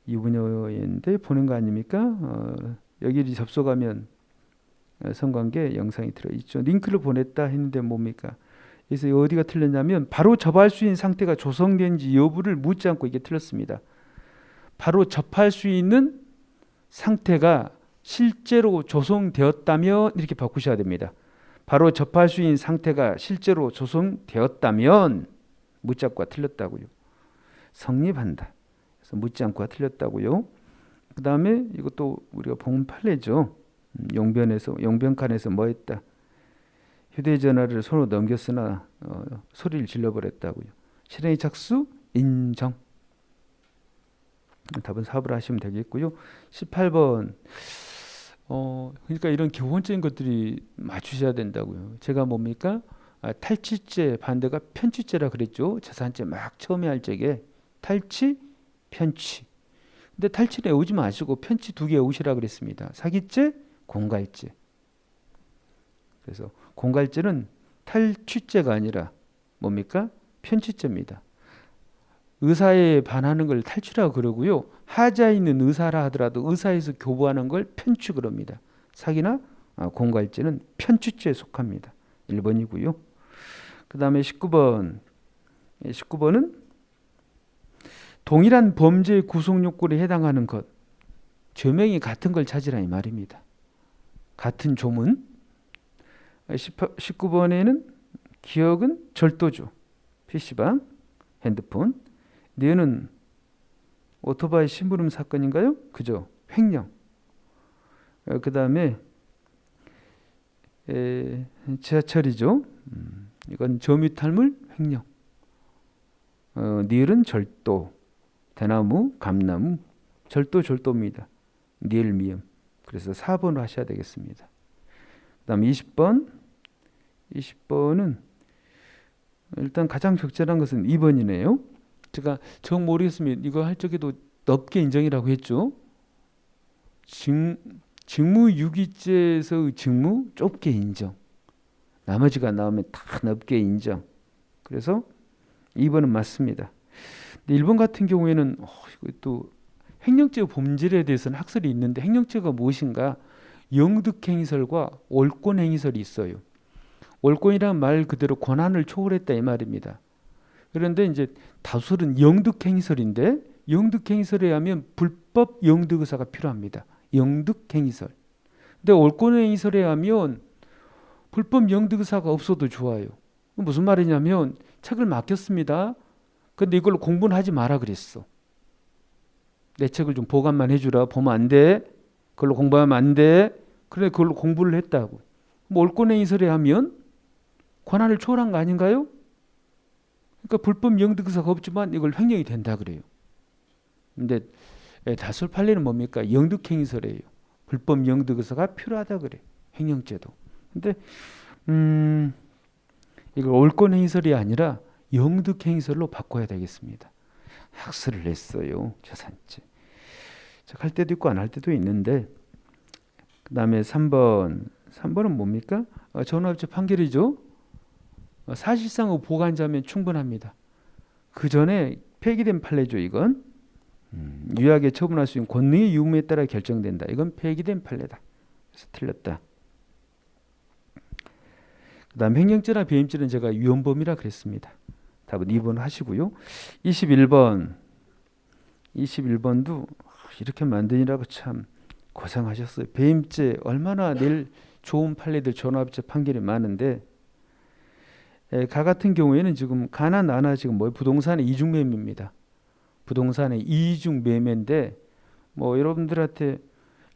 이분여인데 보낸 거 아닙니까? 여기를 접속하면 성관계 영상이 들어있죠. 링크를 보냈다 했는데 뭡니까? 그래서 어디가 틀렸냐면 바로 접할 수 있는 상태가 조성된지 여부를 묻지 않고 이게 틀렸습니다. 바로 접할 수 있는 상태가 실제로 조성되었다면 이렇게 바꾸셔야 됩니다. 바로 접할 수 있는 상태가 실제로 조성되었다면 묻지 않고가 틀렸다고요. 성립한다. 그래서 묻지 않고가 틀렸다고요. 그 다음에 이것도 우리가 본 판례죠. 용변칸에서 뭐 했다. 휴대전화를 손으로 넘겼으나 소리를 질러버렸다고요. 실행의 착수 인정. 답은 4번 하시면 되겠고요. 18번 그러니까 이런 기본적인 것들이 맞추셔야 된다고요. 제가 뭡니까? 탈취죄 반대가 편취죄라 그랬죠. 재산죄 막 처음에 할 적에 탈취, 편취. 근데 탈취는 외우지 마시고 편취 2개 외우시라 그랬습니다. 사기죄, 공갈죄. 그래서 공갈죄는 탈취죄가 아니라 뭡니까? 편취죄입니다. 의사에 반하는 걸 탈취라고 그러고요. 하자에 있는 의사라 하더라도 의사에서 교부하는 걸 편취 그럽니다. 사기나 공갈죄는 편취죄에 속합니다. 1번이고요. 그 다음에 19번. 19번은 동일한 범죄의 구속 요건에 해당하는 것. 죄명이 같은 걸 찾으라 이 말입니다. 같은 조문. 19번에는 기억은 절도죠. PC방, 핸드폰. 뇌는 오토바이 심부름 사건인가요? 그죠? 횡령. 그 다음에 지하철이죠. 이건 점유탈물 횡령. 니을은 절도. 대나무, 감나무. 절도입니다. 니을 미음. 그래서 4번으로 하셔야 되겠습니다. 그 다음 20번. 20번은 일단 가장 적절한 것은 2번이네요. 제가 정 모르겠으면 이거 할 적에도 넓게 인정이라고 했죠. 직무유기죄에서의 직무 좁게 인정. 나머지가 나오면 다 넓게 인정. 그래서 2번은 맞습니다. 근데 1번 같은 경우에는 또 횡령죄 범죄에 대해서는 학설이 있는데 횡령죄가 무엇인가? 영득행위설과 월권행위설이 있어요. 월권이란 말 그대로 권한을 초월했다 이 말입니다. 그런데 이제 다술은 영득행위설인데 영득행위설에 하면 불법 영득의사가 필요합니다. 영득행위설. 근데 옳권행위설에 하면 불법 영득의사가 없어도 좋아요. 무슨 말이냐면 책을 맡겼습니다. 근데 이걸로 공부는 하지 마라 그랬어. 내 책을 좀 보관만 해주라. 보면 안 돼. 그걸로 공부하면 안 돼. 그래 그걸로 공부를 했다고. 뭐 옳권행위설에 하면 권한을 초월한 거 아닌가요? 그러니까 불법 영득의사가 없지만 이걸 횡령이 된다 그래요. 근데 다술 판례는 뭡니까? 영득행위설이에요. 불법 영득의사가 필요하다 그래. 횡령죄도. 근데 이걸 옳권행위설이 아니라 영득행위설로 바꿔야 되겠습니다. 학설을 냈어요. 재산죄. 할 때도 있고 안 할 때도 있는데 그 다음에 3번은 뭡니까? 전화합체 판결이죠. 사실상의 보관자면 충분합니다. 그 전에 폐기된 판례죠. 이건 유약에 처분할 수 있는 권능의 유무에 따라 결정된다. 이건 폐기된 판례다. 그래서 틀렸다. 그 다음 횡령죄나 배임죄는 제가 위헌범위라 그랬습니다. 답은 2번 하시고요. 21번도 이렇게 만드느라고 참 고생하셨어요. 배임죄 얼마나 낼 좋은 판례들 전화합체 판결이 많은데 가 같은 경우에는 지금 가나 나나 지금 부동산의 이중매매입니다. 부동산의 이중매매인데 여러분들한테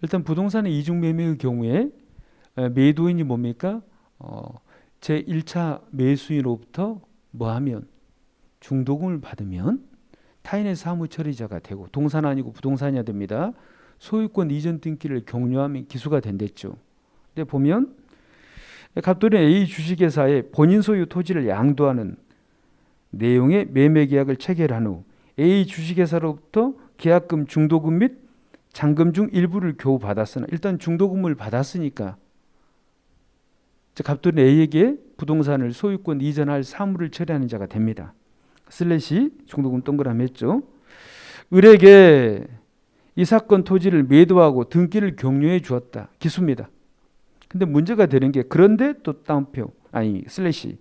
일단 부동산의 이중매매의 경우에 매도인이 뭡니까? 제1차 매수인으로부터 뭐하면 중도금을 받으면 타인의 사무 처리자가 되고 동산 아니고 부동산이어야 됩니다. 소유권 이전 등기를 격려하면 기수가 된댔죠. 근데 보면 갑돌이 A 주식회사에 본인 소유 토지를 양도하는 내용의 매매 계약을 체결한 후 A 주식회사로부터 계약금, 중도금 및 잔금 중 일부를 겨우 받았으나 일단 중도금을 받았으니까 갑돌이 A에게 부동산을 소유권 이전할 사무를 처리하는 자가 됩니다. 슬래시 중도금 동그라미 했죠. 을에게 이 사건 토지를 매도하고 등기를 격려해 주었다. 기수입니다. 근데 문제가 되는 게 그런데 또 다운표 슬래시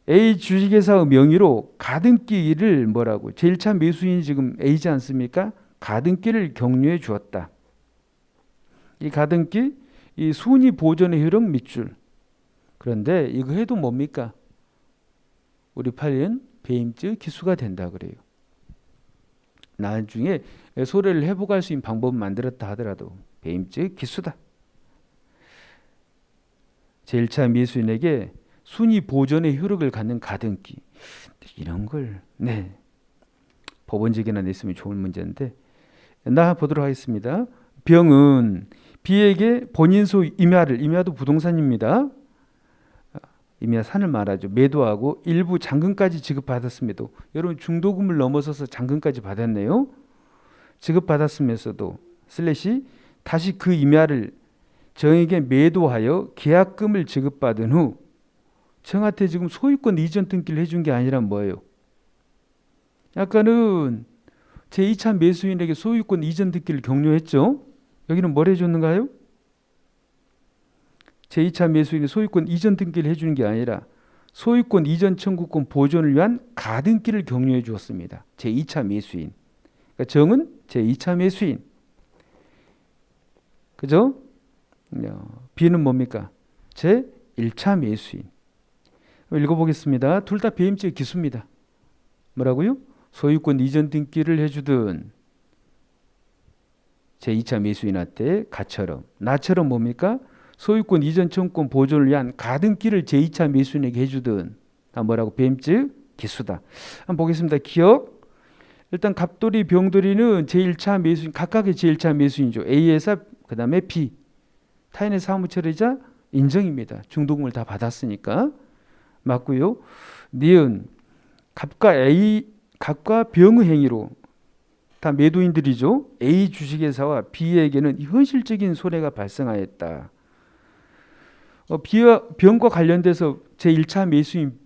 A 주식회사의 명의로 가등기를 뭐라고 제1차 매수인이 지금 A지 않습니까? 가등기를 격려해 주었다. 이 가등기 이 순위 보존의 효력 밑줄. 그런데 이거 해도 뭡니까? 우리 판례는 배임죄 기수가 된다 그래요. 나중에 소래를 회복할 수 있는 방법을 만들었다 하더라도 배임죄 기수다. 제1차 매수인에게 순위 보존의 효력을 갖는 가등기 이런 걸 법원직이나 냈으면 좋은 문제인데 나 보도록 하겠습니다. 병은 B에게 본인 소유 임야도 부동산입니다. 임야 산을 말하죠. 매도하고 일부 잔금까지 지급받았음에도 여러분 중도금을 넘어서서 잔금까지 받았네요. 지급받았으면서도 슬래시 다시 그 임야를 정에게 매도하여 계약금을 지급받은 후 정한테 지금 소유권 이전 등기를 해준 게 아니라 뭐예요? 약간은 제2차 매수인에게 소유권 이전 등기를 격려했죠. 여기는 뭘 해줬는가요? 제2차 매수인이 소유권 이전 등기를 해주는 게 아니라 소유권 이전 청구권 보존을 위한 가등기를 격려해 주었습니다. 제2차 매수인. 그러니까 정은 제2차 매수인. 그죠? B는 뭡니까? 제1차 매수인. 읽어보겠습니다. 둘 다 배임죄 기수입니다. 뭐라고요? 소유권 이전 등기를 해주든 제2차 매수인한테 가처럼 나처럼 뭡니까? 소유권 이전 청구권 보존을 위한 가등기를 제2차 매수인에게 해주든 다 뭐라고? 배임죄 기수다. 한번 보겠습니다. 기억. 일단 갑돌이 병돌이는 제1차 매수인 각각의 제1차 매수인이죠. A에서 그 다음에 B 타인의 사무처리자 인정입니다. 중도금을 다 받았으니까 맞고요. 니은 갑과 병의 행위로 다 매도인들이죠. A 주식회사와 B에게는 현실적인 손해가 발생하였다. 병과 관련돼서 제1차 매수인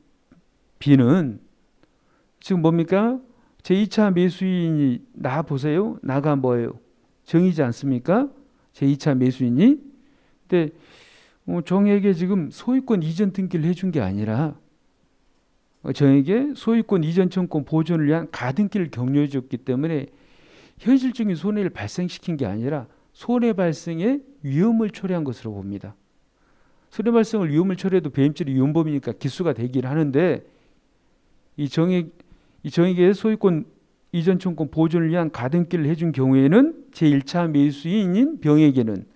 B는 지금 뭡니까? 제2차 매수인이 나 보세요. 나가 뭐예요? 정이지 않습니까? 제2차 매수인이. 근데 정에게 지금 소유권 이전 등기를 해준 게 아니라 정에게 소유권 이전 청구권 보존을 위한 가등기를 격려해 줬기 때문에 현실적인 손해를 발생시킨 게 아니라 손해 발생의 위험을 초래한 것으로 봅니다. 손해 발생을 위험을 초래해도 배임죄는 위헌범이니까 기수가 되긴 하는데 이 정에게 소유권 이전 청구권 보존을 위한 가등기를 해준 경우에는 제1차 매수인인 병에게는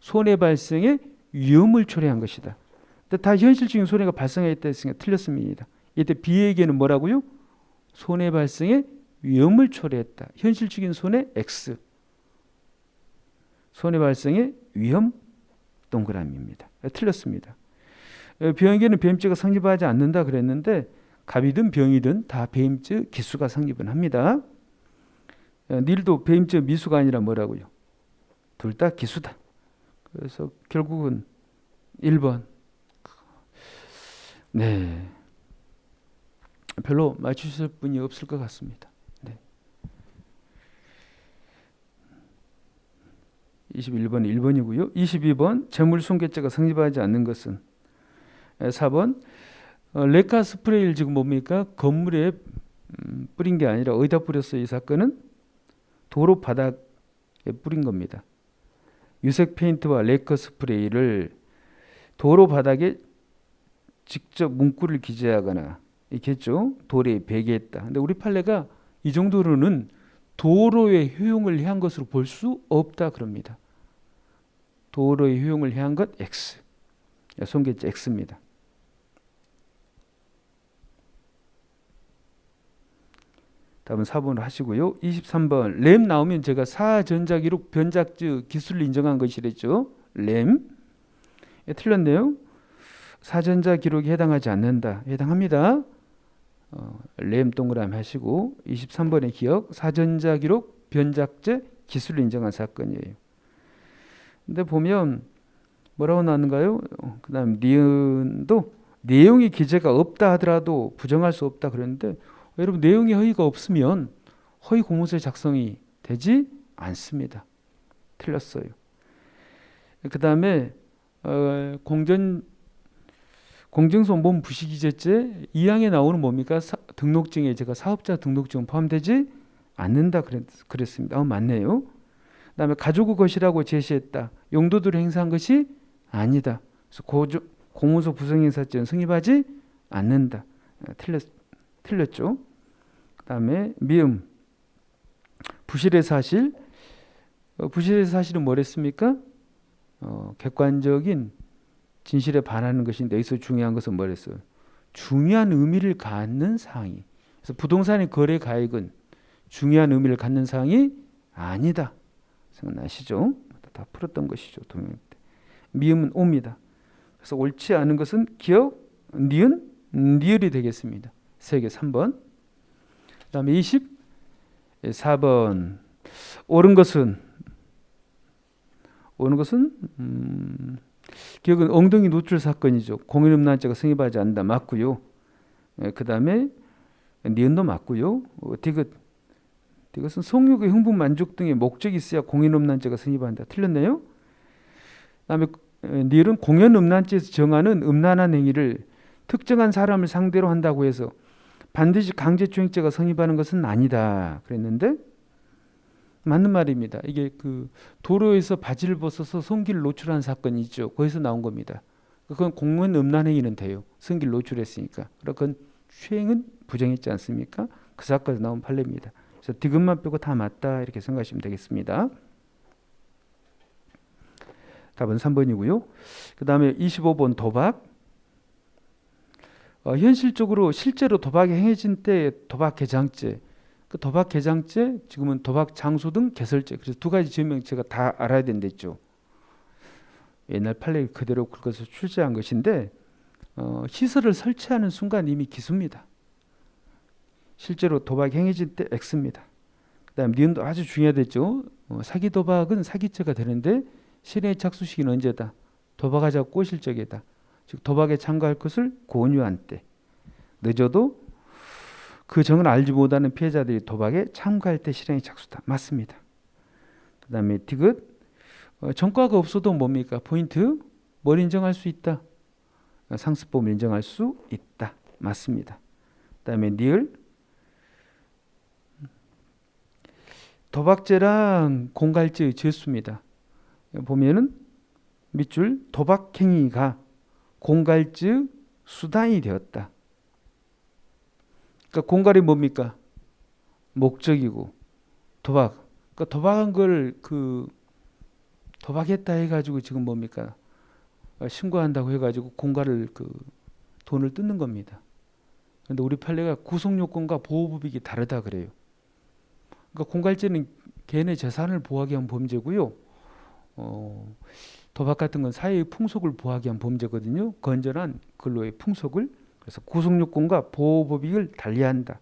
손해 발생의 위험을 초래한 것이다. 근데 다 현실적인 손해가 발생했다 했으니까 틀렸습니다. 이때 B에게는 뭐라고요? 손해 발생의 위험을 초래했다. 현실적인 손해 X. 손해 발생의 위험 동그라미입니다. 틀렸습니다. 병에게는 배임죄가 성립하지 않는다 그랬는데 갑이든 병이든 다 배임죄 기수가 성립은 합니다. 닐도 배임죄 미수가 아니라 뭐라고요? 둘 다 기수다. 그래서 결국은 1번. 네. 별로 맞추실 분이 없을 것 같습니다. 네. 21번 1번이고요. 22번 재물손괴죄가 성립하지 않는 것은 4번 레카 스프레이를 지금 뭡니까? 건물에 뿌린 게 아니라 어디다 뿌렸어요? 이 사건은 도로 바닥에 뿌린 겁니다. 유색 페인트와 레카 스프레이를 도로 바닥에 직접 문구를 기재하거나 있겠죠. 도로에 배기했다. 근데 우리 판례가 이 정도로는 도로의 효용을 해한 것으로 볼 수 없다 그럽니다. 도로의 효용을 해한 것 X. 손괴죄 X입니다. 답은 4번으로 하시고요. 23번 램 나오면 제가 사전자기록 변작죄 기술을 인정한 것이랬죠. 램. 틀렸네요. 사전자 기록이 해당하지 않는다. 해당합니다. 램 동그라미 하시고 23번의 기억 사전자 기록 변작죄 기술을 인정한 사건이에요. 근데 보면 뭐라고 나오는가요? 그 다음 니은도 내용이 기재가 없다 하더라도 부정할 수 없다 그랬는데 여러분 내용이 허위가 없으면 허위 공문서의 작성이 되지 않습니다. 틀렸어요. 그 다음에 공정성범 부실기재죄 2항에 나오는 뭡니까? 등록증에 제가 사업자 등록증 포함되지 않는다 그랬습니다. 맞네요. 그 다음에 가족의 것이라고 제시했다. 용도들을 행사한 것이 아니다. 그래서 공문서 부정행사죄는 성립하지 않는다. 틀렸죠. 그 다음에 미음 부실의 사실. 부실의 사실은 뭐랬습니까? 객관적인 진실에 반하는 것인데 여기서 중요한 것은 뭐랬어요? 중요한 의미를 갖는 사항이. 그래서 부동산의 거래 가액은 중요한 의미를 갖는 사항이 아니다. 생각나시죠? 다 풀었던 것이죠. 동영 때. 미음은 옵니다. 그래서 옳지 않은 것은 기억, 니은, 니을이 되겠습니다. 3개 3번. 그 다음에 24번. 옳은 것은 기억은 엉덩이 노출 사건이죠. 공인음란죄가 성립하지 않는다. 맞고요. 그 다음에 니은도 맞고요. 디귿은 성욕의 흥분 만족 등의 목적이 있어야 공인음란죄가 성립한다. 틀렸네요. 그 다음에 니을은 공연음란죄에서 정하는 음란한 행위를 특정한 사람을 상대로 한다고 해서 반드시 강제추행죄가 성립하는 것은 아니다. 그랬는데 맞는 말입니다. 이게 그 도로에서 바지를 벗어서 성기를 노출한 사건이 있죠. 거기서 나온 겁니다. 그건 공무원 음란 행위는 돼요. 성기를 노출했으니까. 그건 추행은 부정했지 않습니까? 그 사건에서 나온 판례입니다. 그래서 디귿만 빼고 다 맞다 이렇게 생각하시면 되겠습니다. 답은 3번이고요. 그 다음에 25번 도박. 현실적으로 실제로 도박이 행해진 때 도박 개장죄. 그 도박 개장죄, 지금은 도박 장소 등 개설죄. 그래서 두 가지 지명 제가 다 알아야 된댔죠. 옛날 판례 그대로 긁어서 출제한 것인데 시설을 설치하는 순간 이미 기수입니다. 실제로 도박이 행해질 때 X입니다. 그 다음 니은도 아주 중요하겠죠. 사기 도박은 사기죄가 되는데 실행에 착수 시기는 언제다? 도박하자고 꼬실 적이다. 즉 도박에 참가할 것을 권유한 때. 늦어도 그 정을 알지 못하는 피해자들이 도박에 참가할 때 실행에 착수다. 맞습니다. 그 다음에 디귿. 전과가 없어도 뭡니까? 포인트. 뭘 인정할 수 있다? 상습범을 인정할 수 있다. 맞습니다. 그다음에 니을. 도박죄랑 공갈죄의 죄수입니다. 보면은 밑줄 도박행위가 공갈죄의 수단이 되었다. 그러니까 공갈이 뭡니까? 목적이고 도박. 그러니까 도박한 걸 도박했다 해가지고 지금 뭡니까? 신고한다고 해가지고 공갈을 돈을 뜯는 겁니다. 그런데 우리 판례가 구속요건과 보호법익이 다르다 그래요. 그러니까 공갈죄는 개인의 재산을 보호하기 위한 범죄고요. 도박 같은 건 사회의 풍속을 보호하기 위한 범죄거든요. 건전한 근로의 풍속을. 그래서 구속요건과 보호법익을 달리한다.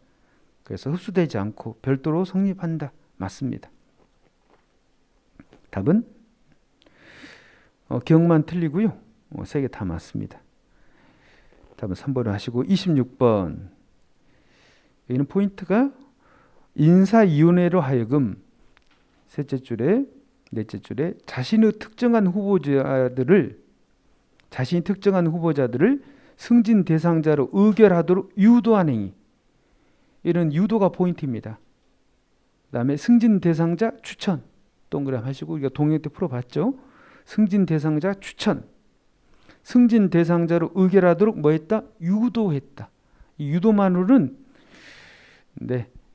그래서 흡수되지 않고 별도로 성립한다. 맞습니다. 답은 기억만 틀리고요. 세 개 다 맞습니다. 답은 3번을 하시고 26번. 여기는 포인트가 인사위원회로 하여금 셋째 줄에 넷째 줄에 자신이 특정한 후보자들을 승진 대상자로 의결하도록 유도한 행위. 이런 유도가 포인트입니다. 그 다음에 승진 대상자 추천. 동그라미 하시고 우리가 동영 때 풀어봤죠. 승진 대상자 추천. 승진 대상자로 의결하도록 뭐 했다? 유도했다. 이 유도만으로는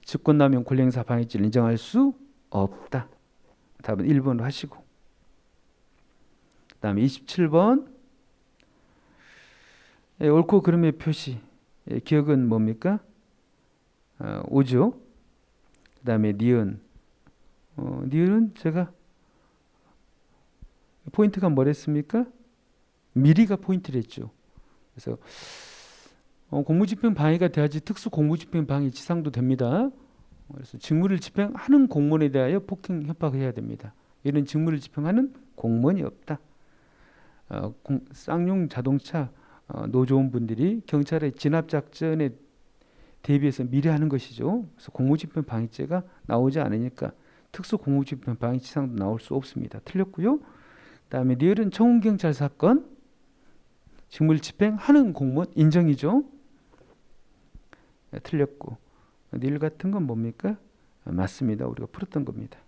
직권남용 권리행사 방해죄를 인정할 수 없다. 답은 1번으로 하시고. 그 다음에 27번. 옳고 그름의 표시. 기억은 뭡니까? 오죠. 그 다음에 니은. 니은은 제가 포인트가 뭐랬습니까? 미리가 포인트랬죠. 그래서 공무집행 방해가 돼야지 특수 공무집행 방해 지상도 됩니다. 그래서 직무를 집행하는 공무원에 대하여 폭행 협박을 해야 됩니다. 이런 직무를 집행하는 공무원이 없다. 쌍용 자동차 노조원분들이 경찰의 진압 작전에 대비해서 미리 하는 것이죠. 그래서 공무집행 방해죄가 나오지 않으니까 특수 공무집행 방해 지상도 나올 수 없습니다. 틀렸고요. 그다음에 리얼은 청운경찰 사건 직무를 집행하는 공무원 인정이죠. 틀렸고 닐 같은 건 뭡니까? 맞습니다. 우리가 풀었던 겁니다.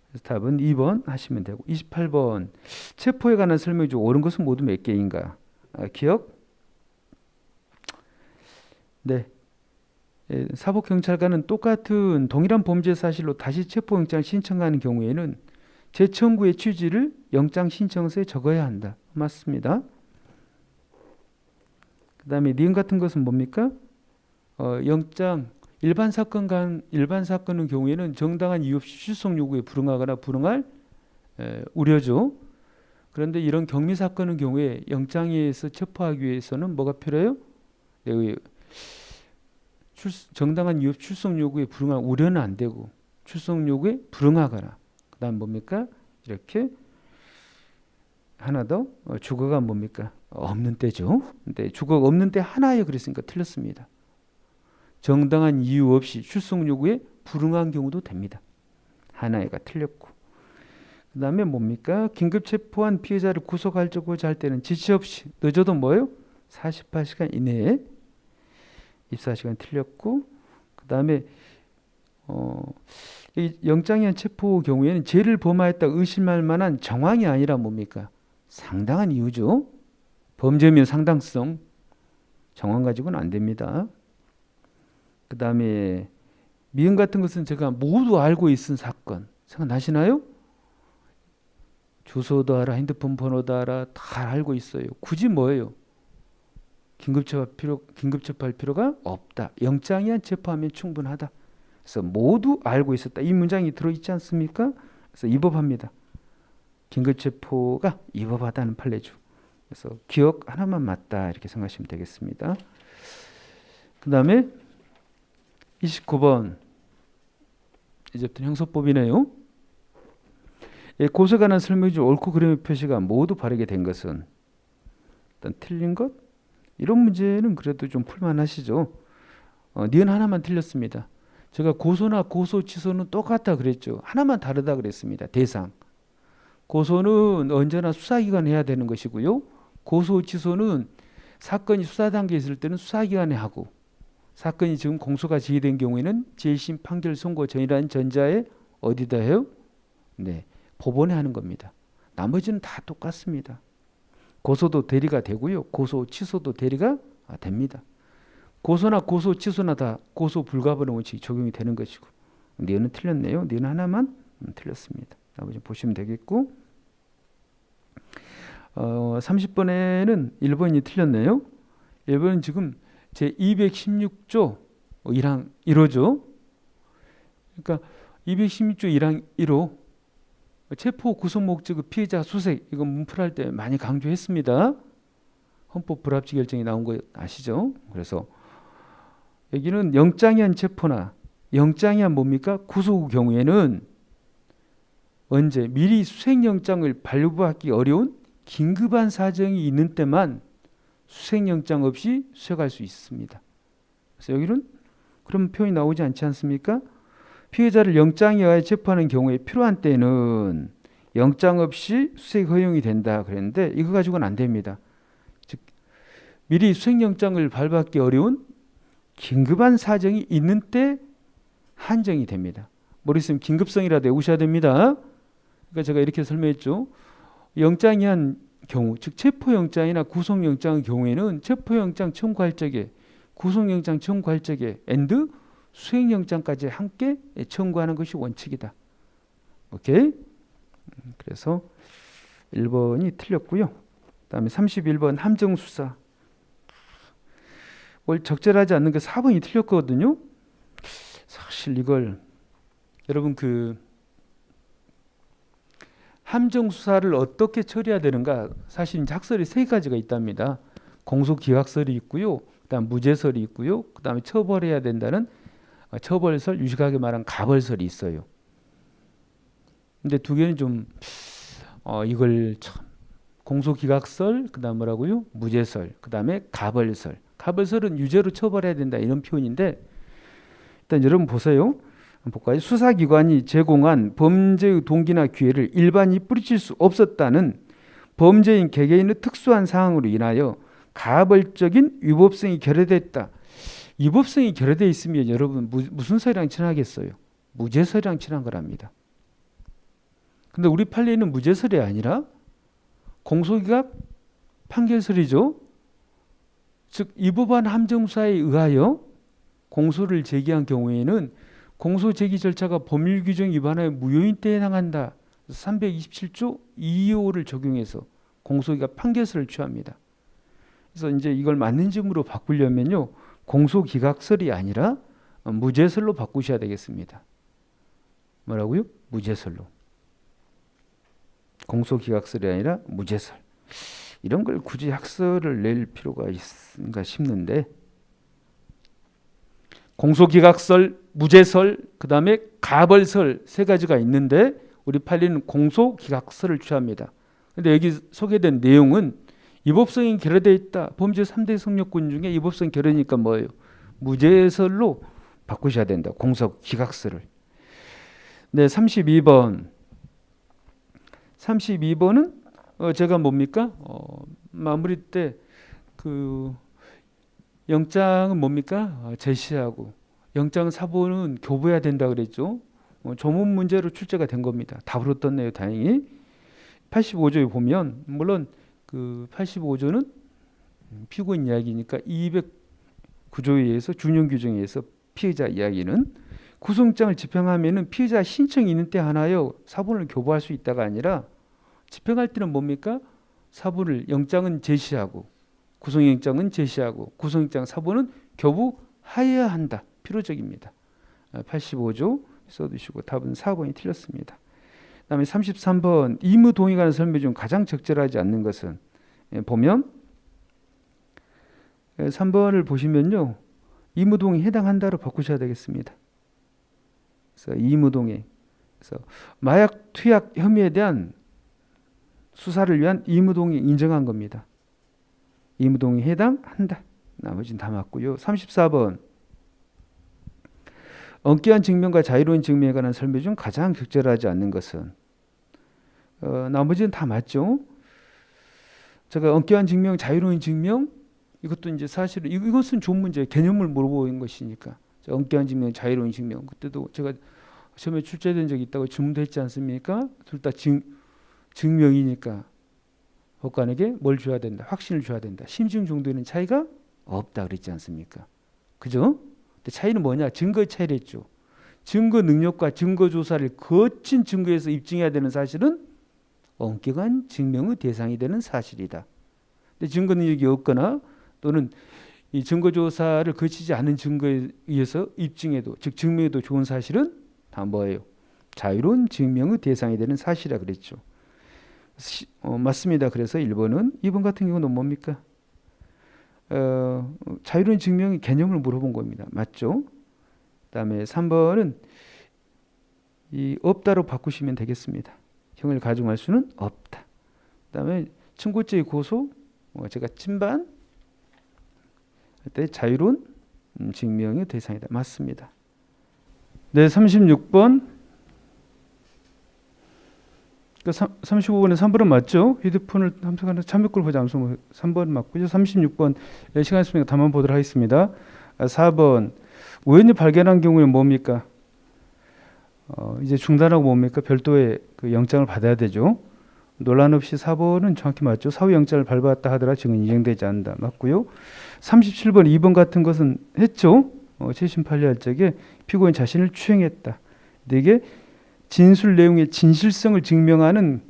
그래서 답은 2번 하시면 되고 28번 체포에 관한 설명이 중 옳은 것은 모두 몇 개인가? 기억? 네. 사법경찰관은 똑같은 동일한 범죄 사실로 다시 체포영장을 신청하는 경우에는 재청구의 취지를 영장 신청서에 적어야 한다. 맞습니다. 그 다음에 니은 같은 것은 뭡니까? 영장 일반 사건의 경우에는 정당한 이유 없이 출석 요구에 불응하거나 불응할 우려죠. 그런데 이런 경미 사건의 경우에 영장에서 체포하기 위해서는 뭐가 필요해요? 정당한 이유 없이 출석 요구에 불응할 우려는 안 되고 출석 요구에 불응하거나 그다음 뭡니까? 이렇게 하나 더 주거가 뭡니까? 없는 때죠. 근데 주거가 없는 때 하나에 그랬으니까 틀렸습니다. 정당한 이유 없이 출석 요구에 불응한 경우도 됩니다. 하나에가 틀렸고 그 다음에 뭡니까? 긴급 체포한 피해자를 구속하려고자 할 때는 지체 없이 늦어도 뭐예요? 48시간 이내에 24시간 틀렸고 그 다음에 영장이한 체포 경우에는 죄를 범하였다 의심할 만한 정황이 아니라 뭡니까? 상당한 이유죠. 범죄면 상당성 정황 가지고는 안 됩니다. 그 다음에 미음 같은 것은 제가 모두 알고 있은 사건 생각나시나요? 주소도 알아, 핸드폰 번호도 알아, 다 알고 있어요. 굳이 뭐예요? 긴급 체포할 필요가 없다. 영장이한 체포하면 충분하다. 그래서 모두 알고 있었다. 이 문장이 들어있지 않습니까? 그래서 위법합니다. 긴급 체포가 위법하다는 판례죠. 그래서 기억 하나만 맞다 이렇게 생각하시면 되겠습니다. 그 다음에 29번 이제부터 형사법이네요. 고소에 관한 설명이 중 옳고 그름의 표시가 모두 바르게 된 것은 일단 틀린 것 이런 문제는 그래도 좀 풀만하시죠. 니은 하나만 틀렸습니다. 제가 고소나 고소 취소는 똑같다 그랬죠. 하나만 다르다 그랬습니다. 대상. 고소는 언제나 수사기관에 해야 되는 것이고요. 고소 취소는 사건이 수사 단계에 있을 때는 수사기관에 하고 사건이 지금 공소가 제기된 경우에는 재심 판결 선고 전이라는 전자에 어디다 해요? 네, 법원에 하는 겁니다. 나머지는 다 똑같습니다. 고소도 대리가 되고요. 고소 취소도 대리가 됩니다. 고소나 고소 취소나 다 고소 불가분의 원칙이 적용이 되는 것이고, 니은은 틀렸네요. 니은 하나만 틀렸습니다. 나머지 보시면 되겠고, 30번에는 1번이 틀렸네요. 1번은 지금 제 216조 1항 1호죠. 그러니까 216조 1항 1호 체포 구속 목적의 피해자 수색, 이건 문풀할 때 많이 강조했습니다. 헌법 불합치 결정이 나온 거 아시죠? 그래서 여기는 영장이 한 체포나 영장이 한 뭡니까? 구속 경우에는 언제 미리 수색영장을 발부하기 어려운 긴급한 사정이 있는 때만 수색영장 없이 수색할 수 있습니다. 그래서 여기는 그런 표현이 나오지 않지 않습니까? 피해자를 영장에 의하여 체포하는 경우에 필요한 때는 영장 없이 수색 허용이 된다 그랬는데, 이거 가지고는 안 됩니다. 즉 미리 수색영장을 발부하기 어려운 긴급한 사정이 있는 때 한정이 됩니다. 모르겠으면 긴급성이라도 외우셔야 됩니다. 그러니까 제가 이렇게 설명했죠. 영장이 한 경우, 즉 체포영장이나 구속영장의 경우에는 체포영장 청구할 적에, 구속영장 청구할 적에 앤드 수행영장까지 함께 청구하는 것이 원칙이다. 오케이? 그래서 1번이 틀렸고요. 그다음에 31번 함정수사. 적절하지 않는 게 4번이 틀렸거든요. 사실 이걸 여러분 함정수사를 어떻게 처리해야 되는가, 사실 학설이 3가지가 있답니다. 공소기각설이 있고요. 그다음 무죄설이 있고요. 그다음에 처벌해야 된다는 처벌설, 유식하게 말한 가벌설이 있어요. 근데 두 개는 좀 이걸 참, 공소기각설, 그다음 뭐라고요? 무죄설, 그다음에 가벌설. 가벌설은 유죄로 처벌해야 된다 이런 표현인데, 일단 여러분 보세요. 볼까요? 수사기관이 제공한 범죄의 동기나 기회를 일반이 뿌리칠 수 없었다는 범죄인 개개인의 특수한 상황으로 인하여 가벌적인 위법성이 결여됐다. 위법성이 결여되어 있으면 여러분 무슨 설이랑 친하겠어요? 무죄설이랑 친한 거랍니다. 근데 우리 판례는 무죄설이 아니라 공소기각 판결설이죠. 즉 이 법안 함정수사에 의하여 공소를 제기한 경우에는 공소 제기 절차가 법률 규정 위반하여 무효인 때에 해당한다. 327조 2호를 적용해서 공소기각 판결설을 취합니다. 그래서 이제 이걸 맞는 점으로 바꾸려면요, 공소기각설이 아니라 무죄설로 바꾸셔야 되겠습니다. 뭐라고요? 무죄설로. 공소기각설이 아니라 무죄설. 이런 걸 굳이 학설을 낼 필요가 있는가 싶는데, 공소기각설, 무죄설, 그 다음에 가벌설 3가지가 있는데 우리 판례는 공소기각설을 취합니다. 그런데 여기 소개된 내용은 위법성이 결여되어 있다. 범죄 3대 성역군 중에 위법성이 결여되니까 뭐예요? 무죄설로 바꾸셔야 된다. 공소기각설을. 네, 32번. 32번은 제가 뭡니까? 마무리 때 영장은 뭡니까? 제시하고 영장 사본은 교부해야 된다 그랬죠. 조문 문제로 출제가 된 겁니다. 답으로 떴네요, 다행히. 85조에 보면 물론 85조는 피고인 이야기니까 209조에 의해서 준용 규정에 의해서 피해자 이야기는 구속영장을 집행하면은 피해자 신청이 있는 때 하나요 사본을 교부할 수 있다가 아니라 집행할 때는 뭡니까? 사본을 영장은 제시하고 구속영장은 제시하고 구속영장 사본은 교부하여야 한다. 필요적입니다. 85조 써두시고 답은 4번이 틀렸습니다. 그다음에 33번 의무 동의 관한 설명 중 가장 적절하지 않는 것은, 보면 3번을 보시면요, 의무 동의 해당한다로 바꾸셔야 되겠습니다. 그래서 의무 동의, 그래서 마약 투약 혐의에 대한 수사를 위한 의무 동의 인정한 겁니다. 의무 동의 해당한다. 나머지는 다 맞고요. 34번 엄격한 증명과 자유로운 증명에 관한 설명 중 가장 적절하지 않는 것은, 나머지는 다 맞죠. 제가 엄격한 증명, 자유로운 증명 이것도 이제 사실은 이것은 좋은 문제, 개념을 물어보는 것이니까. 엄격한 증명, 자유로운 증명. 그때도 제가 시험에 출제된 적이 있다고 질문도 했지 않습니까? 둘 다 증명이니까 법관에게 뭘 줘야 된다? 확신을 줘야 된다. 심증 정도에는 차이가 없다 그랬지 않습니까? 그죠? 근데 차이는 뭐냐? 증거의 차이랬죠. 증거 능력과 증거 조사를 거친 증거에서 입증해야 되는 사실은 엄격한 증명의 대상이 되는 사실이다. 근데 증거 능력이 없거나 또는 이 증거 조사를 거치지 않은 증거에 의해서 입증해도 즉 증명해도 좋은 사실은 다 뭐예요? 자유로운 증명의 대상이 되는 사실이라 그랬죠. 맞습니다. 그래서 1번은 2번 같은 경우는 뭡니까? 자유로운 증명의 개념을 물어본 겁니다. 맞죠? 그다음에 3번은 이 없다로 바꾸시면 되겠습니다. 형을 가중할 수는 없다. 그다음에 청구죄의 고소, 제가 침반 할 때 자유로운 증명의 대상이다. 맞습니다. 네, 36번. 35번에 3번은 맞죠? 휴대폰을 함석하는 참여권을 보지 않으면 3번 맞고요. 36번 시간 있으니까 다만 보도록 하겠습니다. 4번 우연히 발견한 경우에는 뭡니까? 이제 중단하고 뭡니까? 별도의 그 영장을 받아야 되죠. 논란 없이 4번은 정확히 맞죠. 사후 영장을 발부했다 하더라 증언 인정되지 않는다. 맞고요. 37번 2번 같은 것은 했죠. 재심 판례할 적에 피고인 자신을 추행했다. 근데 이게 진술 내용의 진실성을 증명하는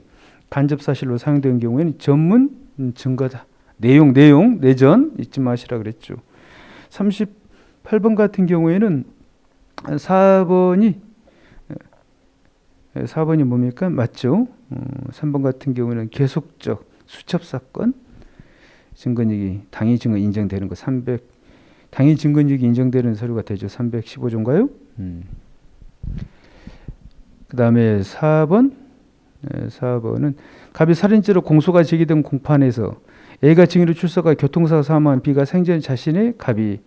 간접 사실로 사용된 경우에는 전문 증거다. 내전 잊지 마시라 그랬죠. 38번 같은 경우에는 4번이 뭡니까? 맞죠. 3번 같은 경우에는 계속적 수첩 사건 증거력이 당의 증거 인정되는 거 당의 증거력이 인정되는 서류가 되죠. 315조인가요? 그다음에 4번은 갑이 살인죄로 공소가 제기된 공판에서 A가 증인으로 출석하여 교통사고 사망한 B가 생전 자신의 갑이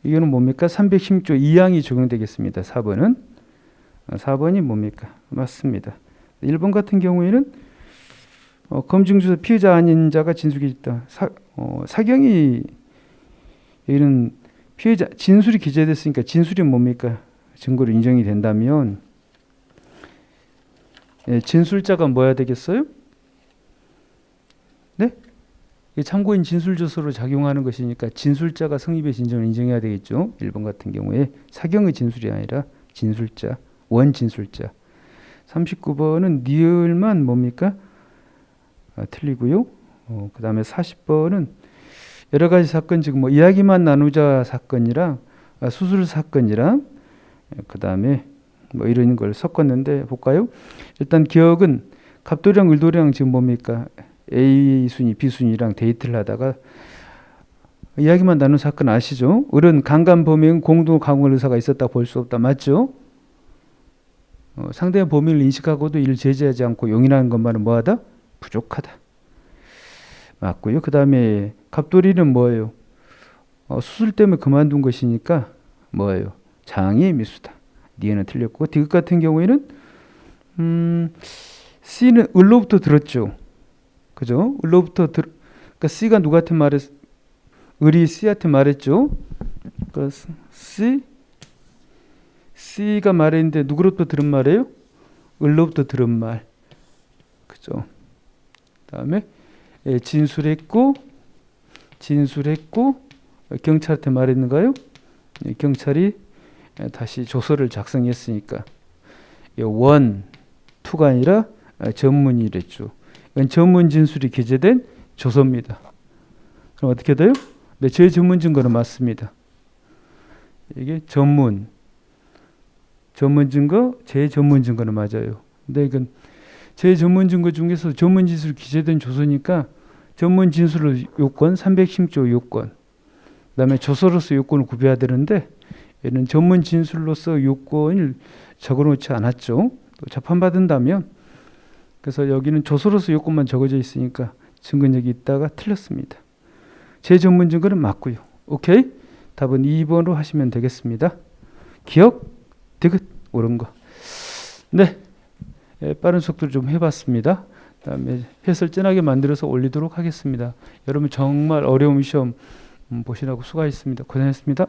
이거는 뭡니까? 316조 2항이 적용되겠습니다. 4번이 뭡니까? 맞습니다. 1번 같은 경우에는 검증조사 피해자 아닌 자가 진술이 있다. 사경이 이런 피해자 진술이 기재됐으니까 진술이 뭡니까? 증거로 인정이 된다면 진술자가 뭐야 되겠어요? 네? 참고인 진술조서로 작용하는 것이니까 진술자가 성립의 진정을 인정해야 되겠죠. 1번 같은 경우에 사경의 진술이 아니라 진술자, 원진술자. 39번은 니을만 뭡니까? 틀리고요. 그 다음에 40번은 여러 가지 사건, 즉 뭐 이야기만 나누자 사건이랑 수술 사건이랑 그 다음에 뭐 이런 걸 섞었는데 볼까요? 일단 기억은 갑돌이랑 을돌이랑 지금 뭡니까? A 순위, B 순위랑 데이트를 하다가 이야기만 나눈 사건 아시죠? 을은 강간 범행 공동 강권 의사가 있었다 볼 수 없다. 맞죠? 상대의 범인을 인식하고도 이를 제지하지 않고 용인하는 것만은 뭐하다? 부족하다. 맞고요. 그 다음에 갑돌이는 뭐예요? 수술 때문에 그만둔 것이니까 뭐예요? 장애 미수다. 니은은 틀렸고 디귿 같은 경우에는 C는 을로부터 들었죠. 그죠? 그러니까 C가 누구한테 을이 C한테 말했죠. 그러니까 C가 말했는데 누구로부터 들은 말이에요? 을로부터 들은 말. 그죠? 그다음에 진술했고 경찰한테 말했는가요? 경찰이 다시 조서를 작성했으니까 원, 투가 아니라 전문이랬죠. 이건 전문 진술이 기재된 조서입니다. 그럼 어떻게 돼요? 네, 제 전문 증거는 맞습니다. 이게 전문 증거, 제 전문 증거는 맞아요. 근데 이건 제 전문 증거 중에서 전문 진술 기재된 조서니까 전문 진술로 요건 316조 요건, 그다음에 조서로서 요건을 구별해야 되는데 얘는 전문 진술로서 요건을 적어놓지 않았죠. 또 재판받은다면 그래서 여기는 조서로서 요건만 적어져 있으니까 증거력이 있다가 틀렸습니다. 제 전문 증거는 맞고요. 오케이? 답은 2번으로 하시면 되겠습니다. 기억, 디귿, 옳은 거. 네, 빠른 속도로 좀 해봤습니다. 그다음에 해설 진하게 만들어서 올리도록 하겠습니다. 여러분 정말 어려운 시험 보시라고 수고하셨습니다. 고생했습니다.